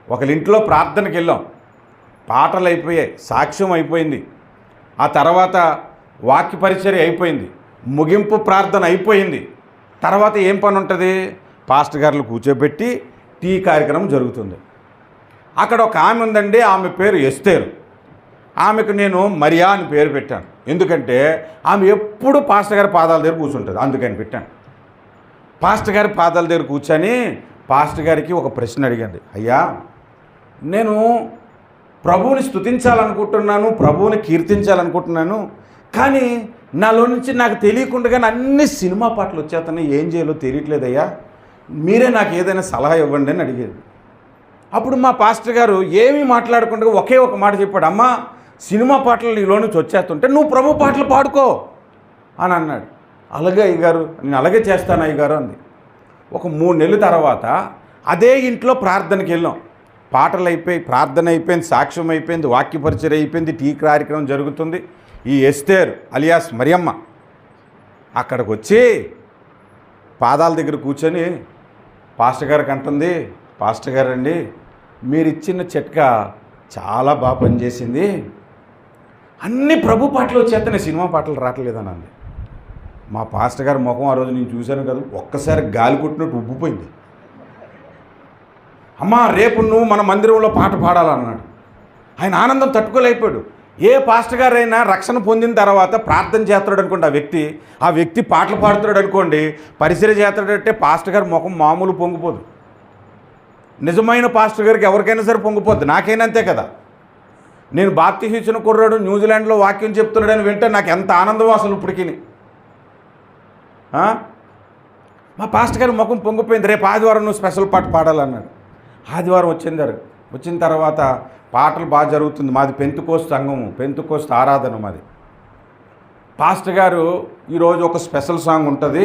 ఒకరింట్లో ప్రార్థనకి వెళ్ళాం, పాటలు అయిపోయాయి, సాక్ష్యం అయిపోయింది, ఆ తర్వాత వాక్య పరిచర్య అయిపోయింది, ముగింపు ప్రార్థన అయిపోయింది. తర్వాత ఏం పని ఉంటుంది? పాస్టర్ గారులు కూర్చోబెట్టి టీ కార్యక్రమం జరుగుతుంది. అక్కడ ఒక ఆమె ఉందండి, ఆమె పేరు ఎస్తేరు. ఆమెకు నేను మరియా అని పేరు పెట్టాను. ఎందుకంటే ఆమె ఎప్పుడు పాస్టర్ గారి పాదాల దగ్గర కూర్చుంటుంది, అందుకని పెట్టాను. పాస్టర్ గారి పాదాల దగ్గర కూర్చొని పాస్టర్ గారికి ఒక ప్రశ్న అడిగింది. అయ్యా, నేను ప్రభువుని స్తుతించాలనుకుంటున్నాను, ప్రభువుని కీర్తించాలనుకుంటున్నాను, కానీ నాలో నుంచి నాకు తెలియకుండానే అన్ని సినిమా పాటలు వచ్చేస్తున్నాయి, ఏం చేయాలో తెలియట్లేదయ్యా, మీరే నాకు ఏదైనా సలహా ఇవ్వండి అని అడిగేది. అప్పుడు మా పాస్టర్ గారు ఏమీ మాట్లాడకుండా ఒకే ఒక మాట చెప్పాడు, అమ్మా సినిమా పాటలు నీలో నుంచి వచ్చేస్తుంటే నువ్వు ప్రభు పాటలు పాడుకో అని అన్నాడు. అలాగే అయ్యగారు, నేను అలాగే చేస్తాను అయ్యగారు అంది. ఒక 3 నెలల తర్వాత అదే ఇంట్లో ప్రార్థనకి వెళ్ళాం. పాటలు అయిపోయి, ప్రార్థన అయిపోయింది, సాక్ష్యం అయిపోయింది, వాక్య పరిచయం అయిపోయింది, టీ కార్యక్రమం జరుగుతుంది. ఈ ఎస్తేర్ అలియాస్ మరియమ్మ అక్కడికి వచ్చి పాదాల దగ్గర కూర్చొని పాస్టర్ గారికి అంటుంది, పాస్టర్ గారు అండి మీరు ఇచ్చిన చిట్కా చాలా బాగా పనిచేసింది, అన్ని ప్రభు పాటలు వచ్చేస్తేనే సినిమా పాటలు రావట్లేదని అంది. మా పాస్టర్ గారి ముఖం ఆ రోజు నేను చూశాను కదా, ఒక్కసారి గాలి కొట్టినట్టు ఉబ్బిపోయింది. అమ్మా రేపు నువ్వు మన మందిరంలో పాట పాడాలన్నాడు. ఆయన ఆనందం తట్టుకోలేకపోయాడు. ఏ పాస్టర్ గారైనా రక్షణ పొందిన తర్వాత ప్రార్థన చేస్తాడు అనుకోండి, ఆ వ్యక్తి పాటలు పాడుతున్నాడు అనుకోండి, పరిచయం చేస్తాడంటే పాస్టర్ గారి ముఖం మామూలు పొంగిపోదు. నిజమైన పాస్టర్ గారికి ఎవరికైనా సరే పొంగిపోద్ది, నాకైనా అంతే కదా. నేను బాప్తిసం ఇచ్చిన కుర్రాడు న్యూజిలాండ్లో వాక్యం చెప్తున్నాడని వింటే నాకు ఎంత ఆనందం అసలు ఇప్పటికి. మా పాస్టర్ గారి ముఖం పొంగిపోయింది. రేపు ఆదివారం నువ్వు స్పెషల్ పాట పాడాలన్నాడు. ఆదివారం వచ్చిన తర్వాత పాటలు బాగా జరుగుతుంది. మాది పెంతుకోస్తు సంఘము, పెంతుకోస్తు ఆరాధన మాది. పాస్టర్ గారు ఈరోజు ఒక స్పెషల్ సాంగ్ ఉంటుంది,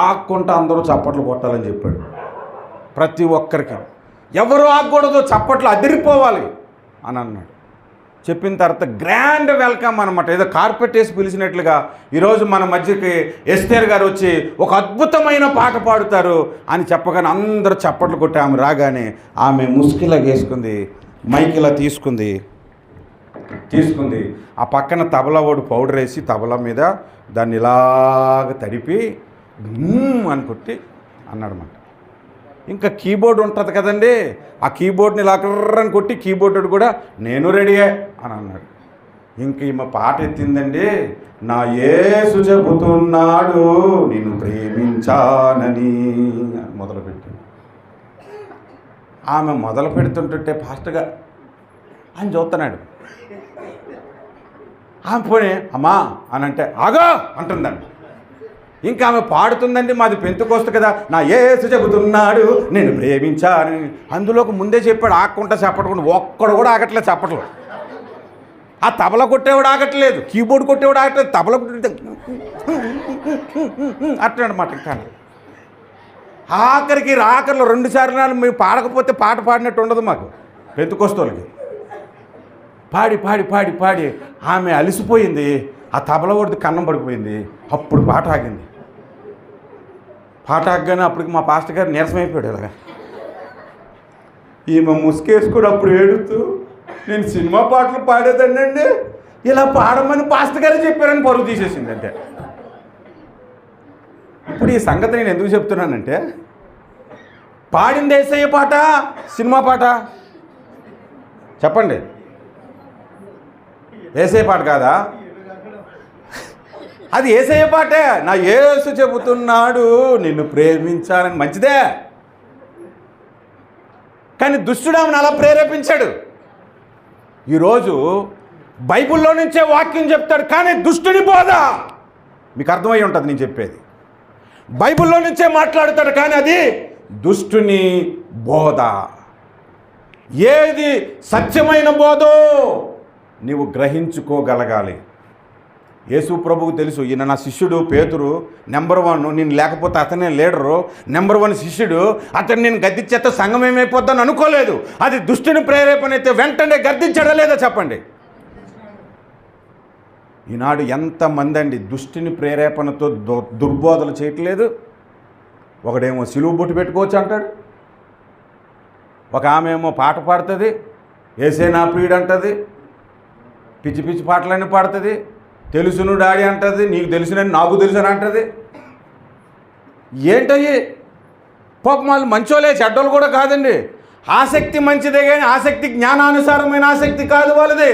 ఆక్కుంటా అందరూ చప్పట్లు కొట్టాలని చెప్పాడు. ప్రతి ఒక్కరికి ఎవరు ఆగకూడదు, చప్పట్లు అదిరిపోవాలి అని అన్నాడు. చెప్పిన తర్వాత గ్రాండ్ వెల్కమ్ అనమాట, ఏదో కార్పెట్ వేసి పిలిచినట్లుగా ఈరోజు మన మధ్యకి ఎస్తేర్ గారు వచ్చి ఒక అద్భుతమైన పాట పాడుతారు అని చెప్పగానే అందరూ చప్పట్లు కొట్టి ఆమె రాగానే ఆమె ముసుకిలా వేసుకుంది, మైకిలా తీసుకుంది. ఆ పక్కన తబలా ఓడి పౌడర్ వేసి తబలా మీద దాన్ని ఇలాగ తడిపి అని కొట్టి అన్నాడన్నమాట. ఇంకా కీబోర్డ్ ఉంటుంది కదండి, ఆ కీబోర్డ్ని ఇలా కర్రని కొట్టి కీబోర్డు కూడా నేను రెడీయే అని అన్నాడు. ఇంక ఈమె పాట ఎత్తిందండి, నా యేసు చెబుతున్నాడు నిన్ను ప్రేమించానని మొదలుపెట్టింది. ఆమె మొదలు పెడుతుంటే ఫాస్ట్గా ఆయన చూస్తున్నాడు. ఆమె పోనీ అమ్మా అని అంటే ఆగో అంటుందండి. ఇంకా ఆమె పాడుతుందండి, మాది పెంతుకోస్తు కదా, నా యేసు చెబుతున్నాడు నేను ప్రేమించానని. అందులోకి ముందే చెప్పాడు ఆక్కుంటా చెప్పకుండా, ఒక్కడు కూడా ఆగట్లేదు చెప్పట్లు. ఆ తబల కొట్టేవాడు ఆగట్లేదు, కీబోర్డ్ కొట్టేవాడు ఆగట్లేదు, తబల కొట్టే అట్లా అనమాట. కానీ ఆఖరిలో 2 సార్లు మేము పాడకపోతే పాట పాడినట్టు ఉండదు మాకు పెంతుకోస్తోళ్ళకి. పాడి పాడి పాడి పాడి ఆమె అలిసిపోయింది, ఆ తబల ఒడిది కన్నం పడిపోయింది. అప్పుడు పాట ఆగింది. పాట ఆగగానే అప్పటికి మా పాస్టర్ గారు నీరసమైపోయాడు. ఇలాగా ఈమె ముసుకేసుకుని అప్పుడు ఏడుతూ, నేను సినిమా పాటలు పాడేదాన్నండి, ఇలా పాడమని పాస్టర్ గారు చెప్పారని పరుగు తీసేసింది. అంటే ఇప్పుడు ఈ సంగతి నేను ఎందుకు చెప్తున్నానంటే, పాడింది యేసయ్య పాట సినిమా పాట చెప్పండి, యేసయ్య పాట కాదా? అది యేసయ్య పాటే. నా యేసు చెబుతున్నాడు నిన్ను ప్రేమించాలని, మంచిదే. కానీ దుష్టుడు ఆమెను అలా ప్రేరేపించాడు. ఈరోజు బైబిల్లో నుంచే వాక్యం చెప్తాడు, కానీ దుష్టుని బోధ మీకు అర్థమై ఉంటుంది నేను చెప్పేది. బైబిల్లో నుంచే మాట్లాడతాడు, కానీ అది దుష్టుని బోధ. ఏది సత్యమైన బోధో నీవు గ్రహించుకోగలగాలి. యేసు ప్రభువుకు తెలుసు, ఈయన నా శిష్యుడు పేతురు నెంబర్ 1, నేను లేకపోతే అతనే లీడరు, నెంబర్ 1 శిష్యుడు, అతను నేను గద్దించేస్తే సంఘం ఏమైపోద్దని అనుకోలేదు. అది దుష్టుని ప్రేరేపణ అయితే వెంటనే గద్దించడా లేదా చెప్పండి. ఈనాడు ఎంతమంది అండి దుష్టుని ప్రేరేపణతో దుర్బోధలు చేయట్లేదు. ఒకడేమో సిలువు బొట్టు పెట్టుకోవచ్చు అంటాడు, ఒక ఆమె ఏమో పాట పాడుతుంది, యేసే నా ప్రియుడు అంటుంది, పిచ్చి పిచ్చి పాటలన్నీ పాడుతుంది, తెలుసును డాడీ అంటుంది, నీకు తెలుసునని నాకు తెలుసని అంటుంది. ఏంటయ్యి పాపం వాళ్ళు మంచోలే, చెడ్డోళ్ళు కూడా కాదండి. ఆసక్తి మంచిదే, కానీ ఆసక్తి జ్ఞానానుసారమైన ఆసక్తి కాదు వాళ్ళది.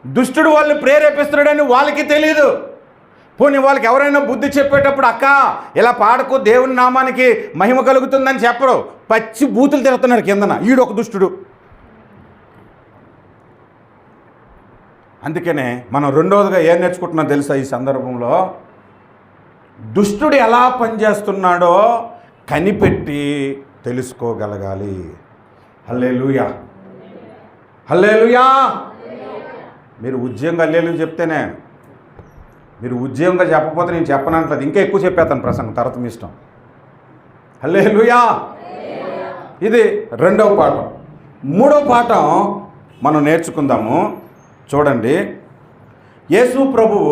దుష్టుడు వాళ్ళని ప్రేరేపిస్తున్నాడని వాళ్ళకి తెలియదు. పోనీ వాళ్ళకి ఎవరైనా బుద్ధి చెప్పేటప్పుడు, అక్క ఇలా పాడకు దేవుని నామానికి మహిమ కలుగుతుందని చెప్పరు, పచ్చి బూతులు తిరుగుతున్నారు కిందన. ఈడొక దుష్టుడు. అందుకనే మనం రెండవదిగా ఏం నేర్చుకుంటున్నాం తెలుసా ఈ సందర్భంలో, దుష్టుడు ఎలా పనిచేస్తున్నాడో కనిపెట్టి తెలుసుకోగలగాలి. హల్లెలూయా, హల్లెలూయా. మీరు ఉద్యోగంగా హల్లెలూయా చెప్తేనే, మీరు ఉద్యోగంగా చెప్పకపోతే నేను చెప్పనంటది, ఇంకా ఎక్కువ చెప్పేస్తాను ప్రసంగం, తర్వాత మీ ఇష్టం. హల్లెలూయా. ఇది రెండవ పాఠం. మూడవ పాఠం మనం నేర్చుకుందాము. చూడండి, యేసు ప్రభువు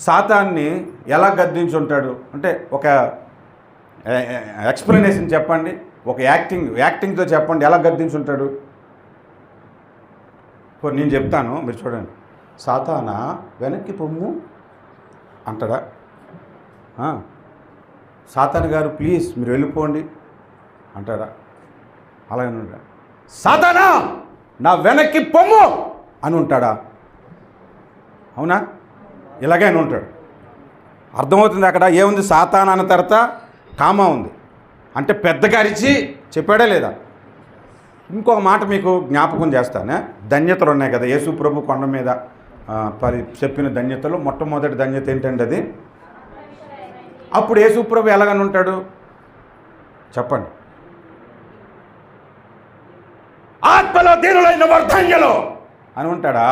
సాతాన్ని ఎలా గద్దించుంటాడు అంటే, ఒక ఎక్స్ప్లెనేషన్ చెప్పండి, ఒక యాక్టింగ్తో చెప్పండి ఎలా గద్దించుంటాడు. నేను చెప్తాను, మీరు చూడండి. సాతానా వెనక్కి పొమ్ము అంటాడా? సాతాన్ గారు ప్లీజ్ మీరు వెళ్ళిపోండి అంటాడా? అలాగే ఉంటాడా? సాతానా నా వెనక్కి పొమ్ము అని ఉంటాడా? అవునా? ఇలాగే అని ఉంటాడు. అర్థమవుతుంది అక్కడ ఏముంది? సాతాన్ అన్న తర్వాత కామా ఉంది, అంటే పెద్దగా అరిచి చెప్పాడా లేదా? ఇంకొక మాట మీకు జ్ఞాపకం చేస్తానే. ధన్యతలు ఉన్నాయి కదా, యేసు ప్రభు కొండ మీద చెప్పిన ధన్యతలు. మొట్టమొదటి ధన్యత ఏంటండి అది? అప్పుడు యేసు ప్రభు ఎలాగని ఉంటాడు చెప్పండి? ఆత్మలో దీనులైన వారు ధన్యులు అని ఉంటాడా?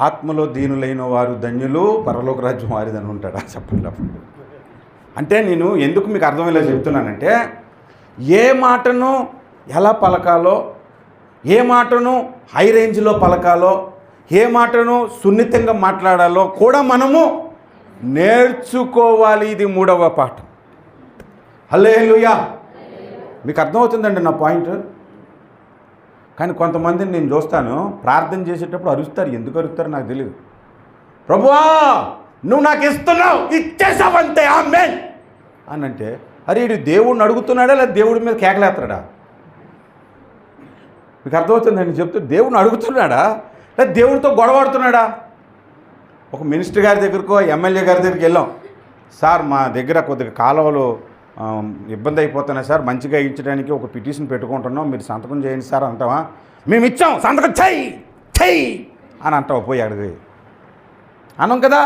ఆత్మలో దీనులైన వారు ధన్యులు, పరలోక రాజ్యం వారిదని ఉంటాడా? చెప్పండి. అంటే నేను ఎందుకు మీకు అర్థమయ్యేలా చెప్తున్నానంటే, ఏ మాటను ఎలా పలకాలో, ఏ మాటను హై రేంజ్లో పలకాలో, ఏ మాటను సున్నితంగా మాట్లాడాలో కూడా మనము నేర్చుకోవాలి. ఇది మూడవ పాఠం. హల్లెలూయా. మీకు అర్థమవుతుందండి నా పాయింట్? కానీ కొంతమందిని నేను చూస్తాను, ప్రార్థన చేసేటప్పుడు అరుస్తారు. ఎందుకు అరుస్తారో నాకు తెలియదు. ప్రభువా నువ్వు నాకు ఇస్తున్నావు, ఇచ్చేసావంతే ఆమేన్ అని అంటే, అరే ఇది దేవుడిని అడుగుతున్నాడా లేదా దేవుడి మీద కేకలేస్తాడా? మీకు అర్థమవుతుందండి చెప్తే, దేవుడిని అడుగుతున్నాడా లేదా దేవుడితో గొడవాడుతున్నాడా? ఒక మినిస్టర్ గారి దగ్గరకో ఎమ్మెల్యే గారి దగ్గరికి వెళ్ళాం. సార్ మా దగ్గర కొద్దిగా కాలువలు ఇబ్బంది అయిపోతున్నాయి సార్, మంచిగా ఇచ్చడానికి ఒక పిటిషన్ పెట్టుకుంటున్నాం, మీరు సంతకం చేయండి సార్ అంటావా? మేము ఇచ్చాం, సంతకం చెయ్యి అని అంటావు. పోయి అడిగి అనం కదా.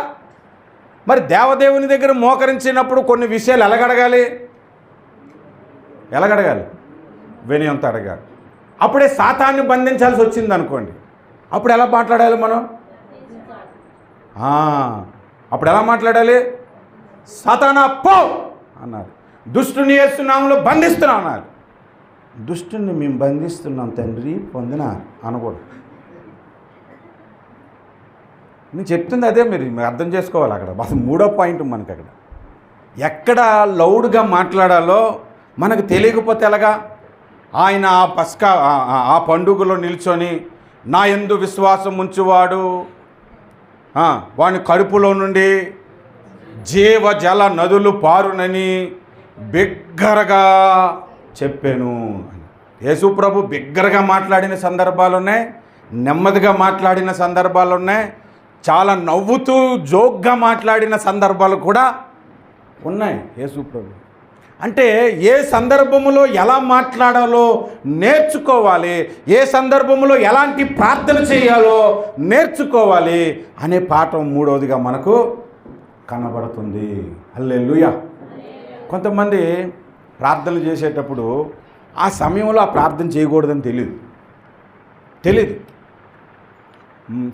మరి దేవదేవుని దగ్గర మోకరించినప్పుడు కొన్ని విషయాలు ఎలాగడగాలి? వినయంతో అడగాలి. అప్పుడే సాతాన్ని బంధించాల్సి వచ్చింది అనుకోండి, అప్పుడు ఎలా మాట్లాడాలి మనం? అప్పుడు ఎలా మాట్లాడాలి? సాతానా పో అన్నారు. దుష్టుని యేసు నామములో బంధిస్తున్నాం అన్నారు. దుష్టుని మేము బంధిస్తున్నాం తండ్రి పొందిన అనకూడదు. నేను చెప్తుంది అదే, మీరు అర్థం చేసుకోవాలి. అక్కడ అసలు మూడో పాయింట్ మనకి అక్కడ ఎక్కడ లౌడ్గా మాట్లాడాలో మనకు తెలియకపోతే ఎలాగా? ఆయన ఆ పండుగలో నిల్చొని నా యందు విశ్వాసం ఉంచువాడు వాని కడుపులో నుండి జీవజల నదులు పారునని బిగ్గరగా చెప్పాను. యేసు ప్రభు బిగ్గరగా మాట్లాడిన సందర్భాలు ఉన్నాయి, నెమ్మదిగా మాట్లాడిన సందర్భాలు ఉన్నాయి, చాలా నవ్వుతూ జోక్గా మాట్లాడిన సందర్భాలు కూడా ఉన్నాయి యేసు ప్రభు. అంటే ఏ సందర్భములో ఎలా మాట్లాడాలో నేర్చుకోవాలి, ఏ సందర్భంలో ఎలాంటి ప్రార్థన చేయాలో నేర్చుకోవాలి అనే పాఠం మూడవదిగా మనకు కనబడుతుంది. హల్లెలూయా. కొంతమంది ప్రార్థనలు చేసేటప్పుడు ఆ సమయంలో ఆ ప్రార్థన చేయకూడదని తెలీదు.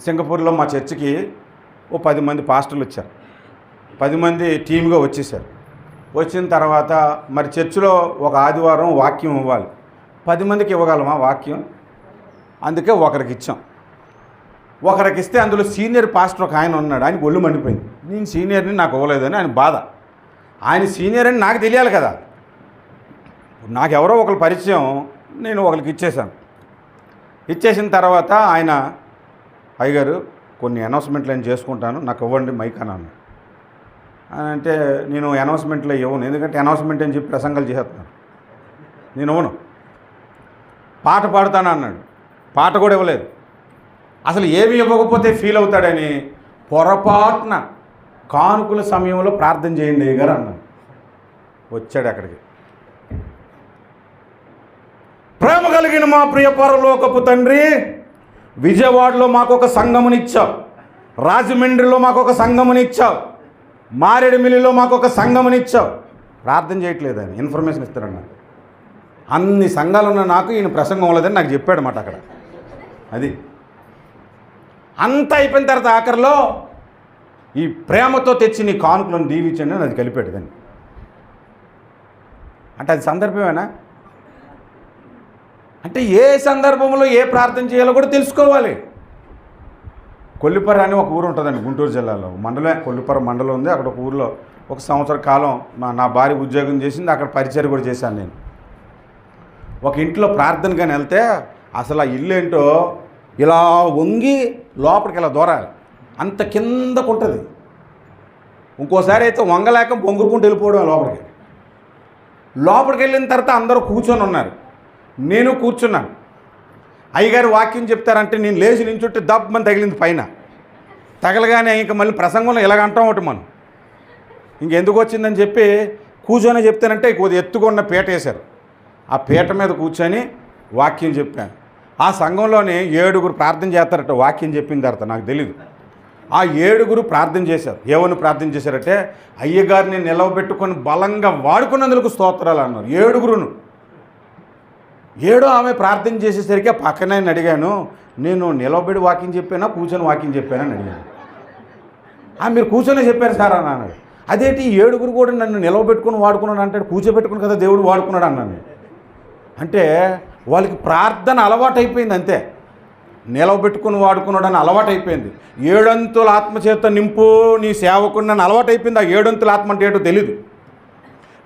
సింగపూర్లో మా చర్చికి ఓ 10 మంది పాస్టర్లు వచ్చారు. 10 మంది టీమ్గా వచ్చేసారు. వచ్చిన తర్వాత మరి చర్చిలో ఒక ఆదివారం వాక్యం ఇవ్వాలి. 10 మందికి ఇవ్వగలమా వాక్యం? అందుకే ఒకరికి ఇచ్చాం. ఒకరికి ఇస్తే అందులో సీనియర్ పాస్టర్ ఒక ఆయన ఉన్నాడు. ఆయనకు ఒళ్ళు మండిపోయింది. నేను సీనియర్ని నాకు ఇవ్వలేదని ఆయన బాధ. ఆయన సీనియర్ అని నాకు తెలియాలి కదా. నాకు ఎవరో ఒకరు పరిచయం, నేను ఒకరికి ఇచ్చేసాను. ఇచ్చేసిన తర్వాత ఆయన, అయ్యగారు కొన్ని అనౌన్స్మెంట్లు నేను చేసుకుంటాను, నాకు ఇవ్వండి మైక్ అన్నాను. అని అంటే నేను అనౌన్స్మెంట్లో ఇవ్వను, ఎందుకంటే అనౌన్స్మెంట్ అని చెప్పి ప్రసంగాలు చేస్తున్నాను, నేను ఇవ్వను. పాట పాడుతాను అన్నాడు, పాట కూడా ఇవ్వలేదు. అసలు ఏమి ఇవ్వకపోతే ఫీల్ అవుతాడని పొరపాటున కానుకల సమయంలో ప్రార్థన చేయండి అయ్యగారు అన్నాను. వచ్చాడు అక్కడికి. ప్రేమ కలిగిన మా ప్రియ పరలోకపు తండ్రి, విజయవాడలో మాకు ఒక సంఘమునిచ్చావు, రాజమండ్రిలో మాకు ఒక సంఘమునిచ్చావు, మారేడుమిల్లిలో మాకు ఒక సంఘమునిచ్చావు. ప్రార్థన చేయట్లేదు, ఆయన ఇన్ఫర్మేషన్ ఇస్తారన్న. అన్ని సంఘాలు ఉన్న నాకు ఈయన ప్రసంగం లేదని నాకు చెప్పాడు అన్నమాట అక్కడ. అది అంతా అయిపోయిన తర్వాత ఆఖరిలో ఈ ప్రేమతో తెచ్చి నీ కానుకలను దీవించండి అని అది కలిపాడు దాన్ని. అంటే అది సందర్భమేనా? అంటే ఏ సందర్భంలో ఏ ప్రార్థన చేయాలో కూడా తెలుసుకోవాలి. కొల్లిపర అని ఒక ఊరు ఉంటుందండి గుంటూరు జిల్లాలో, మండలమే కొల్లిపర మండలం ఉంది. అక్కడ ఒక ఊరిలో ఒక సంవత్సర కాలం నా భార్య ఉద్యోగం చేసింది, అక్కడ పరిచయం కూడా చేశాను నేను. ఒక ఇంట్లో ప్రార్థన కానీ వెళ్తే అసలు ఆ ఇల్లు ఏంటో ఇలా వంగి లోపలికి ఇలా దూరాలి, అంత కిందకు ఉంటుంది. ఇంకోసారి అయితే వంగలేక పొంగుకుంటూ వెళ్ళిపోవడం లోపలికి వెళ్ళిన తర్వాత అందరూ కూర్చొని ఉన్నారు, నేను కూర్చున్నాను. అయ్యగారు వాక్యం చెప్తారంటే నేను లేచి నించుంటే దబ్బని తగిలింది పైన. తగలగానే ఇంకా మళ్ళీ ప్రసంగంలో ఇలాగంటాం ఒకటి మనం ఇంకెందుకు వచ్చిందని చెప్పి కూర్చొని చెప్తానంటే కొద్ది ఎత్తుకున్న పీట వేశారు. ఆ పీట మీద కూర్చొని వాక్యం చెప్పాను. ఆ సంఘంలోనే 7 ప్రార్థన చేస్తారట వాక్యం చెప్పిన తర్వాత, నాకు తెలీదు. ఆ 7 ప్రార్థన చేశారు. ఏమని ప్రార్థన చేశారంటే అయ్యగారిని నిలవబెట్టుకొని బలంగా వాడుకున్నందుకు స్తోత్రాలు అన్నారు. 7 ఆమె ప్రార్థన చేసేసరికి ఆ పక్కన అడిగాను, నేను నిలవబెడి వాక్యం చెప్పానా కూర్చొని వాక్యం చెప్పానా అని అడిగాను. మీరు కూర్చొని చెప్పారు సార్ అని అన్నాడు. అదేంటి 7 కూడా నన్ను నిలవబెట్టుకుని వాడుకున్నాడు అంటాడు, కూర్చోబెట్టుకుని కదా దేవుడు వాడుకున్నాడు అన్నాను. అంటే వాళ్ళకి ప్రార్థన అలవాటు అయిపోయింది అంతే. నిలవబెట్టుకుని వాడుకున్నాడు అని అలవాటు అయిపోయింది. 7 అంతుల ఆత్మచేత నింపు నీ సేవకుని నన్ను అలవాటు అయిపోయింది. ఆ 7 అంతుల ఆత్మ అంటే ఏంటో తెలీదు.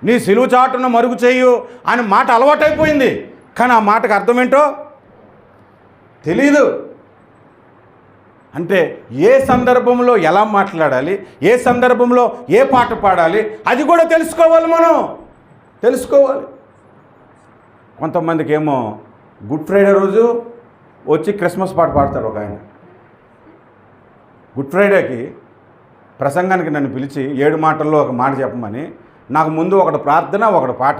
నీ సిలువ చాటును మరుగు చేయు అని మాట అలవాటు అయిపోయింది, కానీ ఆ మాటకు అర్థం ఏంటో తెలీదు. అంటే ఏ సందర్భంలో ఎలా మాట్లాడాలి, ఏ సందర్భంలో ఏ పాట పాడాలి అది కూడా తెలుసుకోవాలి, మనం తెలుసుకోవాలి. కొంతమందికి ఏమో గుడ్ ఫ్రైడే రోజు వచ్చి క్రిస్మస్ పాట పాడతాడు ఒక ఆయన. గుడ్ ఫ్రైడేకి ప్రసంగానికి నన్ను పిలిచి 7 మాటల్లో ఒక మాట చెప్పమని, నాకు ముందు ఒకటి ప్రార్థన ఒకటి పాట,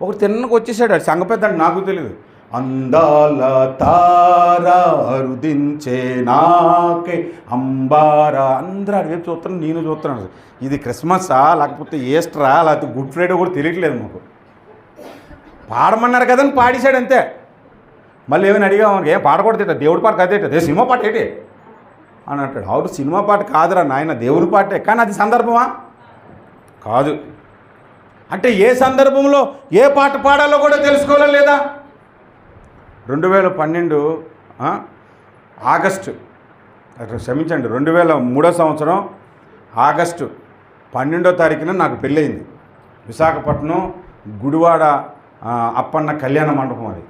ఒకటి తిన్నకు వచ్చేసాడు. అది సంగ పెద్ద నాకు తెలియదు. అందాల తారా అరుదించే నాకే అంబారా, అందరూ అడిగి చూస్తున్నాను, నేను చూస్తున్నాను. ఇది క్రిస్మస్సా లేకపోతే ఈస్టరా లేకపోతే గుడ్ ఫ్రైడే కూడా తెలియట్లేదు మాకు. పాడమన్నారు కదని పాడేశాడు అంతే. మళ్ళీ ఏమైనా అడిగా ఏం పాడకూడదు, దేవుడి పాట కదేట, సినిమా పాట ఏంటి అని అంటాడు. అవును సినిమా పాట కాదురా నాయన, దేవుడి పాటే, కానీ అది సందర్భమా కాదు. అంటే ఏ సందర్భంలో ఏ పాట పాడాలో కూడా తెలుసుకోవాలా లేదా? 2012 ఆగస్టు, క్షమించండి 2003 సంవత్సరం ఆగస్టు 12వ తారీఖున నాకు పెళ్ళయింది. విశాఖపట్నం గుడివాడ అప్పన్న కళ్యాణ మండపం అది.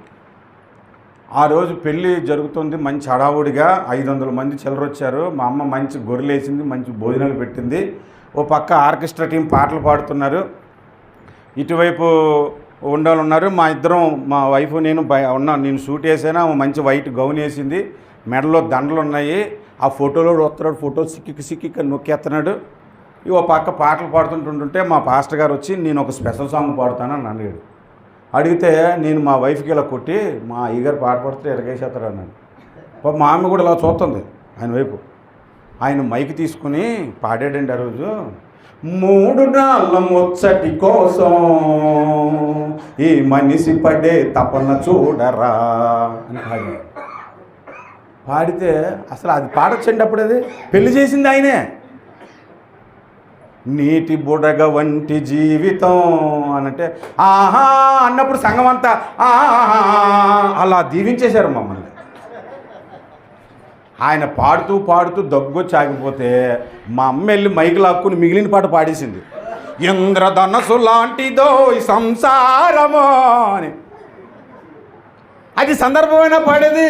ఆ రోజు పెళ్ళి జరుగుతుంది, మంచి హడావుడిగా 500 మంది చిల్లరొచ్చారు. మా అమ్మ మంచి గొర్రెలేసింది, మంచి భోజనాలు పెట్టింది. ఓ పక్క ఆర్కెస్ట్రా టీం పాటలు పాడుతున్నారు, ఇటువైపు ఉండాలన్నారు. మా ఇద్దరం, మా వైఫ్ నేను ఉన్నాను. నేను షూట్ వేసాను, ఆమె మంచి వైట్ గౌన్ వేసింది, మెడలో దండలు ఉన్నాయి. ఆ ఫోటోలో వస్తున్నాడు, ఫోటో సిక్కి నొక్కేస్తున్నాడు. ఓ పక్క పాటలు పాడుతుంటుంటే మా పాస్టర్ గారు వచ్చి నేను ఒక స్పెషల్ సాంగ్ పాడుతానని అడిగాడు. అడిగితే నేను మా వైఫ్కి ఇలా కొట్టి, మా అయ్యగారు పాట పాడితే ఎరగేసేస్తాడు అన్నాడు. మా ఆమె కూడా ఇలా చూస్తుంది ఆయన వైపు. ఆయన మైక్ తీసుకుని పాడాడండి ఆ రోజు. 3 నాళ్ళ ముచ్చటి కోసం ఈ మనిషి పడే తపన చూడరా అని పాడాడు. పాడితే అసలు అది పాడొచ్చండి. అప్పుడు అది పెళ్లి చేసింది ఆయనే. నీటి బుడగ వంటి జీవితం అనంటే ఆహా అన్నప్పుడు సంఘం అంతా అలా దీవించేశారు మమ్మల్ని. ఆయన పాడుతూ పాడుతూ దగ్గొచ్చి ఆగిపోతే మా అమ్మ వెళ్ళి మైకి లాక్కుని మిగిలిన పాట పాడేసింది. ఇంద్రధనస్సు లాంటిదో ఈ సంసారమో అని. అది సందర్భమైనా పాడేది.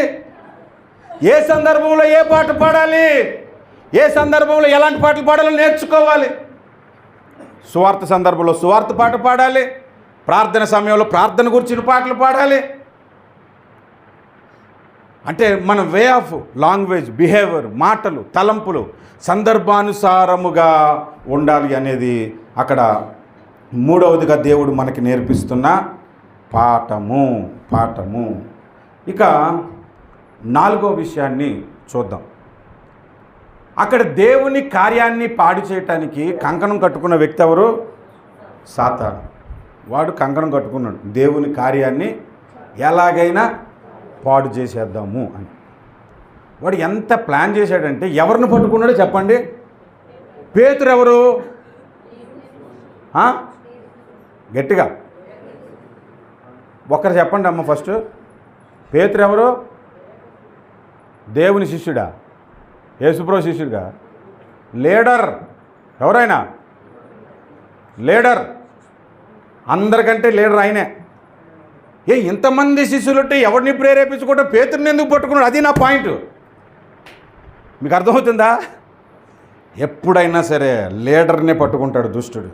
ఏ సందర్భంలో ఏ పాట పాడాలి, ఏ సందర్భంలో ఎలాంటి పాటలు పాడాలో నేర్చుకోవాలి. సువార్త సందర్భంలో సువార్త పాట పాడాలి, ప్రార్థన సమయంలో ప్రార్థన గురించిన పాటలు పాడాలి. అంటే మన వే ఆఫ్ లాంగ్వేజ్, బిహేవియర్, మాటలు, తలంపులు సందర్భానుసారముగా ఉండాలి అనేది అక్కడ 3వదిగా దేవుడు మనకి నేర్పిస్తున్న పాఠము. ఇక 4వ విషయాన్ని చూద్దాం. అక్కడ దేవుని కార్యాన్ని పాడు చేయటానికి కంకణం కట్టుకున్న వ్యక్తి ఎవరు? సాతాను. వాడు కంకణం కట్టుకున్నాడు, దేవుని కార్యాన్ని ఎలాగైనా పాడు చేసేద్దాము అని. వాడు ఎంత ప్లాన్ చేశాడంటే ఎవరిని పట్టుకున్నాడో చెప్పండి. పేతురు ఎవరు? గట్టిగా ఒక్కరు చెప్పండి అమ్మ. ఫస్ట్ పేతురు ఎవరు? దేవుని శిష్యుడా? యేసుప్రభు శిష్యుడిగా? లీడర్. ఎవరైనా లీడర్, అందరికంటే లీడర్ ఆయనే. ఇంతమంది శిష్యులుంటే ఎవరిని ప్రేరేపించుకుంటే పేతురుని ఎందుకు పట్టుకున్నాడు? అది నా పాయింట్. మీకు అర్థమవుతుందా? ఎప్పుడైనా సరే లీడర్నే పట్టుకుంటాడు దుష్టుడు.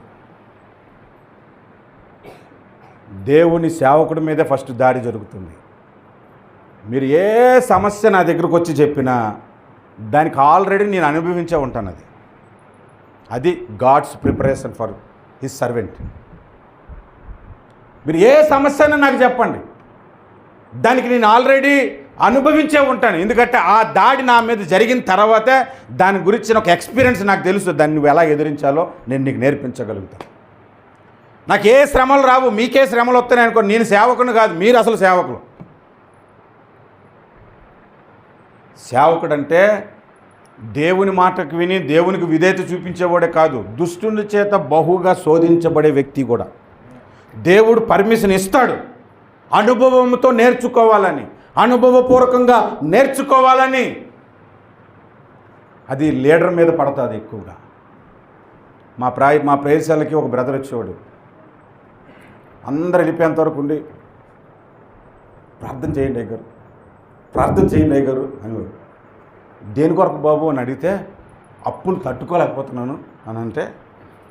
దేవుని సేవకుడి మీదే ఫస్ట్ దాడి జరుగుతుంది. మీరు ఏ సమస్య నా దగ్గరకు వచ్చి చెప్పినా దానికి ఆల్రెడీ నేను అనుభవించే ఉంటాను. అది God's preparation for his servant. మీరు ఏ సమస్యను నాకు చెప్పండి, దానికి నేను ఆల్రెడీ అనుభవించే ఉంటాను. ఎందుకంటే ఆ దాడి నా మీద జరిగిన తర్వాతే దాని గురించిన ఒక ఎక్స్పీరియన్స్ నాకు తెలుసు. దాన్ని నువ్వు ఎలా ఎదిరించాలో నేను నీకు నేర్పించగలుగుతాను. నాకు ఏ శ్రమలు రావు, మీకే శ్రమలు వస్తున్నాయి అనుకో. నేను సేవకుని కాదు, మీరు అసలు సేవకులు. సేవకుడంటే దేవుని మాటకు విని దేవునికి విధేయత చూపించేవాడే కాదు, దుష్టుని చేత బహుగా శోధించబడే వ్యక్తి కూడా. దేవుడు పర్మిషన్ ఇస్తాడు అనుభవంతో నేర్చుకోవాలని, అనుభవపూర్వకంగా నేర్చుకోవాలని. అది లీడర్ మీద పడుతుంది ఎక్కువగా. మా ప్రదేశాలకి ఒక బ్రదర్ వచ్చేవాడు. అందరు వెళ్ళిపోయేంత వరకు ఉండి ప్రార్థన చేయండి అయ్యగారు, ప్రార్థన చేయండి అయ్యగారు అని. దేని కొరకు బాబు అని అడిగితే అప్పులు తట్టుకోలేకపోతున్నాను అని అంటే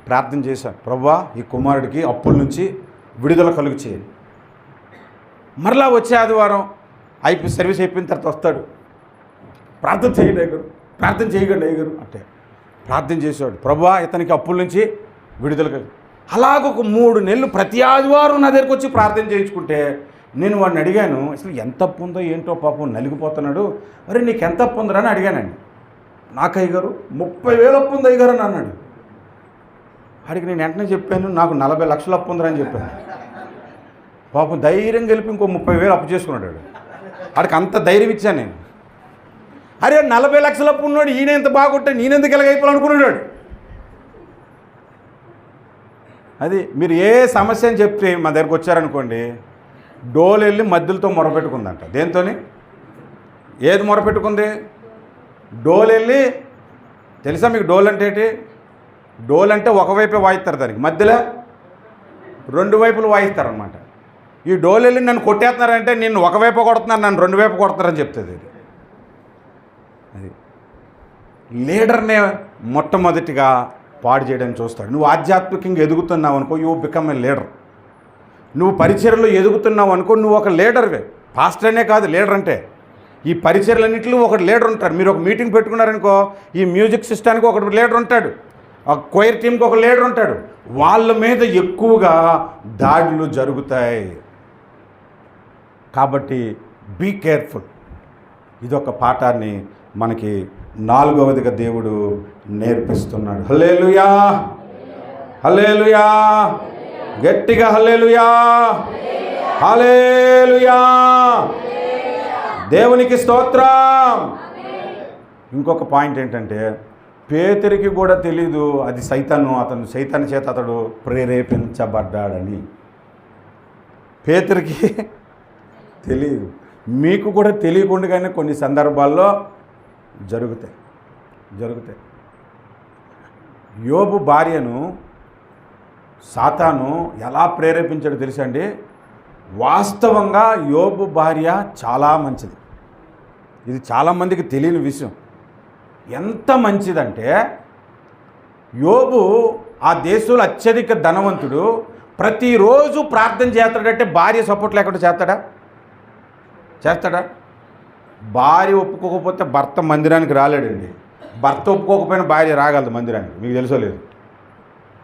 ప్రార్థన చేశాను, ప్రభువా ఈ కుమారుడికి అప్పుల నుంచి విడుదల కలుగు చేయండి. మరలా వచ్చే ఆదివారం సర్వీస్ అయిపోయిన తర్వాత వస్తాడు, ప్రార్థన చేయండి అయ్యగారు, ప్రార్థన చేయకండి అయ్యగారు అంటే ప్రార్థన చేసేవాడు, ప్రభువా ఇతనికి అప్పుల నుంచి విడుదల కలుగు. అలాగొక 3 నెలలు ప్రతి ఆదివారం నా దగ్గరికి వచ్చి ప్రార్థన చేయించుకుంటే నేను వాడిని అడిగాను, అసలు ఎంత అప్పు ఉందో ఏంటో పాపం నలిగిపోతున్నాడు. అరే నీకు ఎంత అప్పు ఉందిరా అని అడిగానండి. నాకు అయ్యగారు 30,000 అప్పు ఉంది అయ్యగారు అని అన్నాడు. అడిగి నేను వెంటనే చెప్పాను, నాకు 40 లక్షలు అప్పు ఉందిరా అని చెప్పాను. పాపం ధైర్యం గెలిపి ఇంకో 30,000 అప్పు చేసుకున్నాడు. వాడికి అంత ధైర్యం ఇచ్చాను నేను. అరే 40 లక్షల అప్పు ఉన్నాడు, ఈయన ఎంత బాగుంటే నేనెందుకు ఎలాగైపోవాలనుకున్నాడు. అది మీరు ఏ సమస్య అని చెప్తే మా దగ్గరకు వచ్చారనుకోండి, డోలు వెళ్ళి మధ్యలతో మొరపెట్టుకుందంట. దేంతోని? ఏది మొరపెట్టుకుంది? డోలు వెళ్ళి, తెలుసా మీకు డోల్ అంటే ఏంటి? డోల్ అంటే ఒకవైపే వాయిస్తారు, దానికి మధ్యలో 2 వైపులు వాయిస్తారనమాట. ఈ డోలు వెళ్ళి నన్ను కొట్టేస్తున్నారంటే నేను ఒకవైపు కొడుతున్నారు, నన్ను 2 వైపు కొడుతున్నారని చెప్తుంది. అది లీడర్నే మొట్టమొదటిగా పాడు చేయడానికి చూస్తాడు. నువ్వు ఆధ్యాత్మికంగా ఎదుగుతున్నావు అనుకో, యూ బికమ్ ఏ లీడర్. నువ్వు పరిచర్యలో ఎదుగుతున్నావు అనుకో, నువ్వు ఒక లీడర్వే. పాస్టర్ అనే కాదు లీడర్ అంటే. ఈ పరిచర్యలన్నింటిలో ఒక లీడర్ ఉంటారు. మీరు ఒక మీటింగ్ పెట్టుకున్నారనుకో, ఈ మ్యూజిక్ సిస్టానికి ఒక లీడర్ ఉంటాడు, ఒక క్వైర్ టీంకి ఒక లీడర్ ఉంటాడు. వాళ్ళ మీద ఎక్కువగా దాడులు జరుగుతాయి. కాబట్టి బీ కేర్ఫుల్. ఇదొక పాఠాన్ని మనకి 4వదిగా దేవుడు నేర్పిస్తున్నాడు. హల్లెలూయా, హల్లెలూయా, గట్టిగా హల్లెలూయా, హల్లెలూయా, దేవునికి స్తోత్రం. ఇంకొక పాయింట్ ఏంటంటే, పేతురికి కూడా తెలీదు అది సైతాను చేత అతడు ప్రేరేపించబడ్డాడని. పేతురికి తెలియదు. మీకు కూడా తెలియకుండానే కొన్ని సందర్భాల్లో జరుగుతాయి. యోబు భార్యను సాతాను ఎలా ప్రేరేపించాడో తెలుసండి. వాస్తవంగా యోబు భార్య చాలా మంచిది. ఇది చాలామందికి తెలియని విషయం. ఎంత మంచిదంటే, యోబు ఆ దేశంలో అత్యధిక ధనవంతుడు. ప్రతిరోజు ప్రార్థన చేస్తాడంటే భార్య సపోర్ట్ లేకుండా చేస్తాడా? భార్య ఒప్పుకోకపోతే భర్త మందిరానికి రాలేడండి. భర్త ఒప్పుకోకపోయినా భార్య రాగలదు మందిరానికి. మీకు తెలుసో లేదు?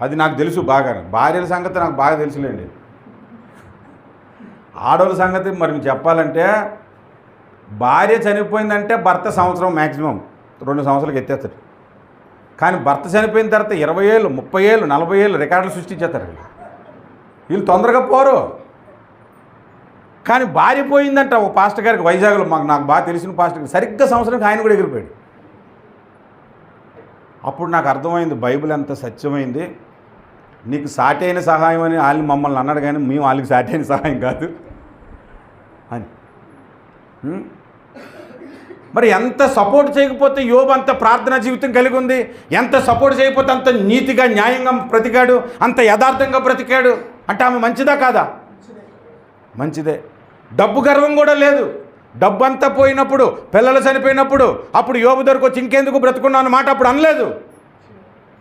అది నాకు తెలుసు బాగా. భార్యల సంగతి నాకు బాగా తెలుసులేండి. ఆడవాళ్ళ సంగతి మరి మీకు చెప్పాలంటే, భార్య చనిపోయిందంటే భర్త సంవత్సరం మ్యాక్సిమం 2 సంవత్సరాలకు ఎత్తేస్తాడు. కానీ భర్త చనిపోయిన తర్వాత 20 ఏళ్ళు, 30 ఏళ్ళు, 40 ఏళ్ళు రికార్డులు సృష్టించేస్తారు. వీళ్ళు తొందరగా పోరు. కానీ భార్య పోయిందంట ఒక పాస్టర్ గారికి వైజాగ్లో, నాకు బాగా తెలిసిన పాస్టర్ గారు, సరిగ్గా సంవత్సరానికి ఆయన కూడా ఎగిరిపోయాడు. అప్పుడు నాకు అర్థమైంది బైబిల్ ఎంత సత్యమైంది. నీకు సాటి అయిన సహాయం అని వాళ్ళు మమ్మల్ని అన్నాడు, కానీ మేము వాళ్ళకి సాటి అయిన సహాయం కాదు అని. మరి ఎంత సపోర్ట్ చేయకపోతే యోబు అంత ప్రార్థనా జీవితం కలిగి ఉంది, ఎంత సపోర్ట్ చేయకపోతే అంత నీతిగా న్యాయంగా బ్రతికాడు, అంత యథార్థంగా బ్రతికాడు అంటే ఆమె మంచిదా కాదా? మంచిదే. డబ్బు గర్వం కూడా లేదు. డబ్బు అంతా పోయినప్పుడు, పిల్లలు చనిపోయినప్పుడు అప్పుడు యోబు దగ్గరకు వచ్చి ఇంకెందుకు బ్రతుకున్నావు అన్న మాట అప్పుడు అనలేదు.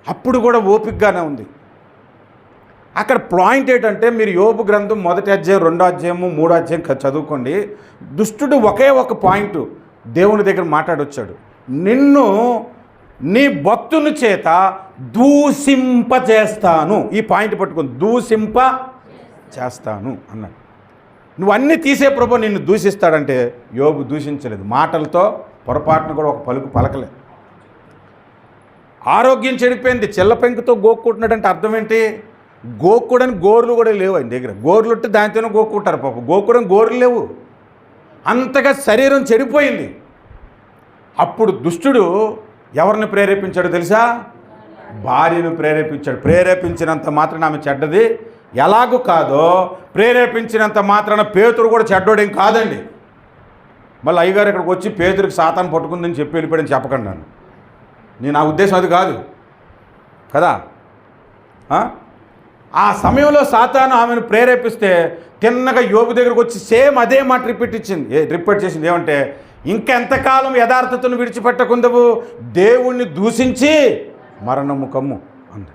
అప్పుడు కూడా ఓపికగానే ఉంది. అక్కడ పాయింట్ ఏంటంటే, మీరు యోబు గ్రంథం 1వ అధ్యాయం 2వ అధ్యాయము 3వ అధ్యాయం చదువుకోండి. దుష్టుడు ఒకే ఒక పాయింట్ దేవుని దగ్గర మాట్లాడొచ్చాడు, నిన్ను నీ భక్తుని చేత దూషింపచేస్తాను. ఈ పాయింట్ పట్టుకొని దూషింప చేస్తాను అన్నాడు. నువ్వు అన్నీ తీసే ప్రభు నిన్ను దూషిస్తాడంటే యోబు దూషించలేదు. మాటలతో పొరపాటును కూడా ఒక పలుకు పలకలేదు. ఆరోగ్యం చెడిపోయింది, చెల్ల పెంకుతో గోక్కుంటున్నాడంటే అర్థం ఏంటి? గోక్కుడని గోర్లు కూడా లేవు ఆయన దగ్గర. గోర్లు ఉంటే దానితోనే గోక్కుంటారు పాపం. గోక్కుడని గోర్లు లేవు. అంతగా శరీరం చెడిపోయింది. అప్పుడు దుష్టుడు ఎవరిని ప్రేరేపించాడో తెలుసా? భార్యను ప్రేరేపించాడు. ప్రేరేపించినంత మాత్రాన ఆమె చెడ్డది ఎలాగూ కాదో, ప్రేరేపించినంత మాత్రాన పేతురు కూడా చెడ్డోడేం కాదండి. మళ్ళీ అయ్యగారు ఇక్కడికి వచ్చి పేతురికి సాతాను పట్టుకుందని చెప్పి వెళ్ళిపోయాడని చెప్పకండి నన్ను. నా ఉద్దేశం అది కాదు కదా. ఆ సమయంలో సాతాను ఆమెను ప్రేరేపిస్తే తిన్నగా యోబు దగ్గరకు వచ్చి సేమ్ అదే మాట రిపీట్ చేసింది. ఏమంటే, ఇంకెంతకాలం యథార్థతను విడిచిపెట్టకుందవు, దేవుణ్ణి దూషించి మరణము కమ్ము అంది.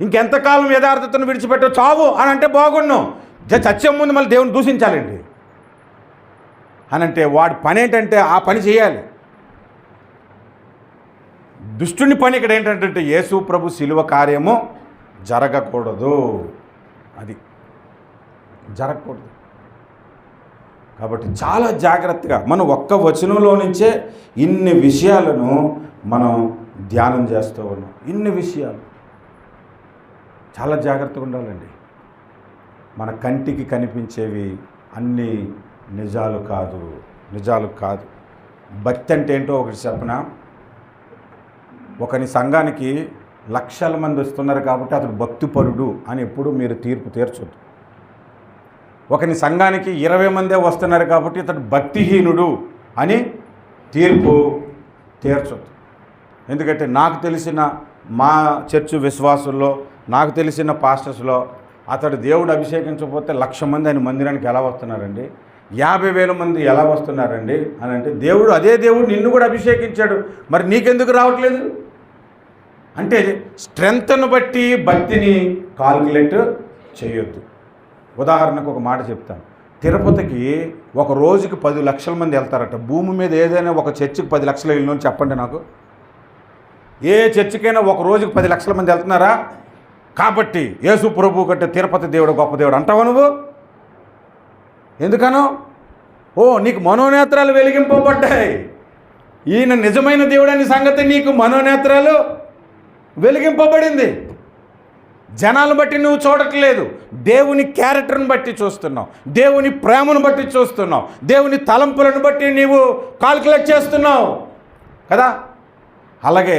ఇంకెంతకాలం యథార్థతను విడిచిపెట్ట చావు అని అంటే బాగుండు. చచ్చే ముందు మళ్ళీ దేవుని దూషించాలండి అని అంటే వాడి పని ఏంటంటే ఆ పని చేయాలి. దుష్టుని పని ఇక్కడ ఏంటంటే యేసు ప్రభు శిలువ కార్యము జరగకూడదు, అది జరగకూడదు. కాబట్టి చాలా జాగ్రత్తగా మనం ఒక్క వచనంలో నుంచే ఇన్ని విషయాలను మనం ధ్యానం చేస్తూ ఉన్నాం. ఇన్ని విషయాలు చాలా జాగ్రత్తగా ఉండాలండి. మన కంటికి కనిపించేవి అన్నీ నిజాలు కాదు. భక్తి అంటే ఏంటో ఒకటి చెప్పనా? ఒకని సంఘానికి లక్షల మంది వస్తున్నారు కాబట్టి అతడు భక్తిపరుడు అని ఎప్పుడు మీరు తీర్పు తీర్చొద్దు. ఒకని సంఘానికి 20 మందే వస్తున్నారు కాబట్టి ఇతడు భక్తిహీనుడు అని తీర్పు తీర్చొద్దు. ఎందుకంటే నాకు తెలిసిన మా చర్చ్ విశ్వాసుల్లో, నాకు తెలిసిన పాస్టర్స్లో అతడు దేవుడు అభిషేకించకపోతే 1,00,000 మంది ఆయన మందిరానికి ఎలా వస్తున్నారండి? 50,000 మంది ఎలా వస్తున్నారండి అని అంటే, దేవుడు అదే దేవుడు నిన్ను కూడా అభిషేకించాడు, మరి నీకెందుకు రావట్లేదు అంటే స్ట్రెంగ్త్ను బట్టి భక్తిని కాల్కులేట్ చేయొద్దు. ఉదాహరణకు ఒక మాట చెప్తాను. తిరుపతికి ఒక రోజుకి 10 లక్షల మంది వెళ్తారట. భూమి మీద ఏదైనా ఒక చర్చికి 10 లక్షలు వెళ్ళిన చెప్పండి నాకు. ఏ చర్చికైనా ఒక రోజుకి 10 లక్షల మంది వెళ్తున్నారా? కాబట్టి యేసు ప్రభు కంటే తిరుపతి దేవుడు గొప్ప దేవుడు అంటావా నువ్వు? ఎందుకనో? నీకు మనోనేత్రాలు వెలిగింపబడ్డాయి. ఈయన నిజమైన దేవుడని సంగతి నీకు మనోనేత్రాలు వెలిగింపబడింది. జనాలను బట్టి నువ్వు చూడట్లేదు, దేవుని క్యారెక్టర్ని బట్టి చూస్తున్నావు, దేవుని ప్రేమను బట్టి చూస్తున్నావు, దేవుని తలంపులను బట్టి నీవు కాల్కులేట్ చేస్తున్నావు కదా. అలాగే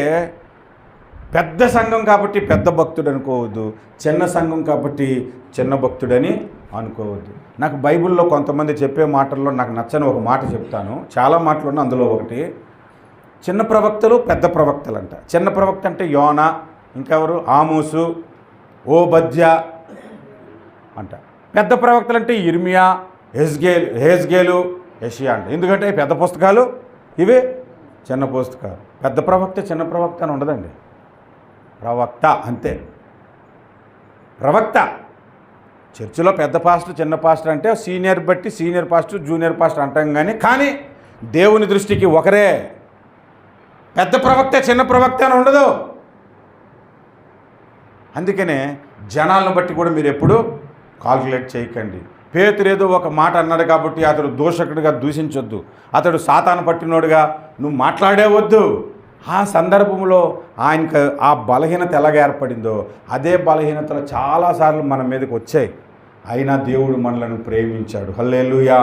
పెద్ద సంఘం కాబట్టి పెద్ద భక్తుడు అనుకోవద్దు, చిన్న సంఘం కాబట్టి చిన్న భక్తుడని అనుకోవద్దు. నాకు బైబిల్లో కొంతమంది చెప్పే మాటల్లో నాకు నచ్చని ఒక మాట చెప్తాను. చాలా మాటలు ఉన్నాయి, అందులో ఒకటి చిన్న ప్రవక్తలు పెద్ద ప్రవక్తలు అంట. చిన్న ప్రవక్త అంటే యోనా, ఇంకెవరు? ఆమోసు, ఓబద్య అంట. పెద్ద ప్రవక్తలు అంటే ఇర్మియా, హెజ్గేలు, యెషయా అంట. ఎందుకంటే పెద్ద పుస్తకాలు, ఇవే చిన్న పుస్తకాలు. పెద్ద ప్రవక్త చిన్న ప్రవక్త అని ఉండదండి, ప్రవక్త అంతే. ప్రవక్త చర్చిలో పెద్ద పాస్టర్ చిన్న పాస్టర్ అంటే సీనియర్ బట్టి సీనియర్ పాస్టర్ జూనియర్ పాస్టర్ అంటాం కానీ దేవుని దృష్టికి ఒకరే. పెద్ద ప్రవక్త చిన్న ప్రవక్త అని ఉండదు. అందుకనే జనాలను బట్టి కూడా మీరు ఎప్పుడు కాల్కులేట్ చేయకండి. పేతురు ఏదో ఒక మాట అన్నాడు కాబట్టి అతడు దూషకుడిగా దూషించొద్దు, అతడు సాతాను పట్టినోడుగా నువ్వు మాట్లాడేవద్దు. ఆ సందర్భంలో ఆయనకు ఆ బలహీనత ఎలాగ ఏర్పడిందో అదే బలహీనతలు చాలాసార్లు మన మీదకి వచ్చాయి. అయినా దేవుడు మనలను ప్రేమించాడు. హల్లెలూయా.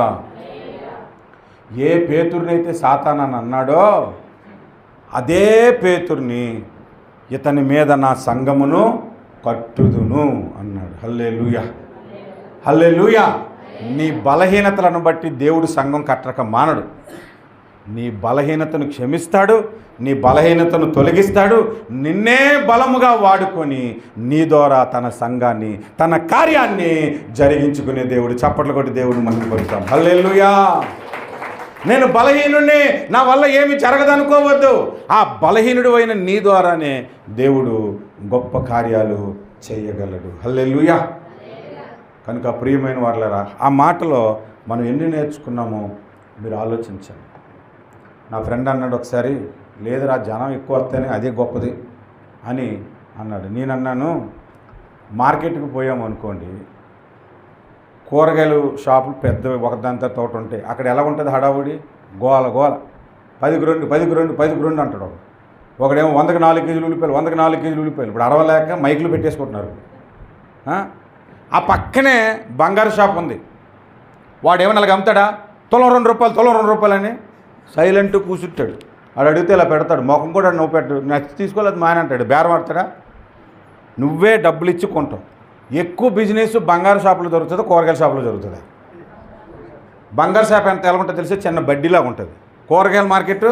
ఏ పేతురునైతే సాతానని అన్నాడో అదే పేతుర్ని ఇతని మీద నా సంఘమును కట్టుదును అన్నాడు. హల్లెలూయా, హల్లెలూయా. నీ బలహీనతలను బట్టి దేవుడు సంఘం కట్టక మానడు. నీ బలహీనతను క్షమిస్తాడు, నీ బలహీనతను తొలగిస్తాడు. నిన్నే బలముగా వాడుకొని నీ ద్వారా తన సంఘాన్ని, తన కార్యాన్ని జరిగించుకునే దేవుడు. చప్పట్లు కొట్టి దేవుడు మనకు కొడతాం. హల్లెలూయా. నేను బలహీనుడిని, నా వల్ల ఏమి జరగదనుకోవద్దు. ఆ బలహీనుడు అయిన నీ ద్వారానే దేవుడు గొప్ప కార్యాలు చేయగలడు. హల్లెలూయా. కనుక ప్రియమైన వాళ్ళరా, ఆ మాటలో మనం ఎన్ని నేర్చుకున్నామో మీరు ఆలోచించండి. నా ఫ్రెండ్ అన్నాడు ఒకసారి, లేదురా జనం ఎక్కువ వస్తేనే అదే గొప్పది అని అన్నాడు. నేనన్నాను, మార్కెట్కి పోయాము అనుకోండి, కూరగాయలు షాపులు పెద్దవి ఒకదాంతో తోట ఉంటాయి. అక్కడ ఎలా ఉంటుంది హడావుడి, గోల గోల, 10కి 2 అంటాడు. ఒకడేమో 100కి 4 కేజీలు ఉల్లిపాయలు, 100కి 4 కేజీలు ఉల్లిపాయలు. ఇప్పుడు అరవలేక మైకులు పెట్టేసుకుంటున్నారు. ఆ పక్కనే బంగారు షాప్ ఉంది. వాడేమో నెలకు అమ్ముతాడా, తులం 2 రూపాయలు అని సైలెంట్ కూర్చుంటాడు. వాడు అడిగితే ఇలా పెడతాడు, మొఖం కూడా నువ్వు పెట్టు, నచ్చి తీసుకోలేదు మాని అంటాడు. బేరం ఆడతాడా? నువ్వే డబ్బులు ఇచ్చి కొంటావు. ఎక్కువ బిజినెస్ బంగారు షాపులో జరుగుతుందా, కూరగాయల షాపులో జరుగుతుందా? బంగారు షాప్ ఎంత ఎలా ఉంటుందో తెలిసి చిన్న బడ్డీలాగా ఉంటుంది, కూరగాయల మార్కెట్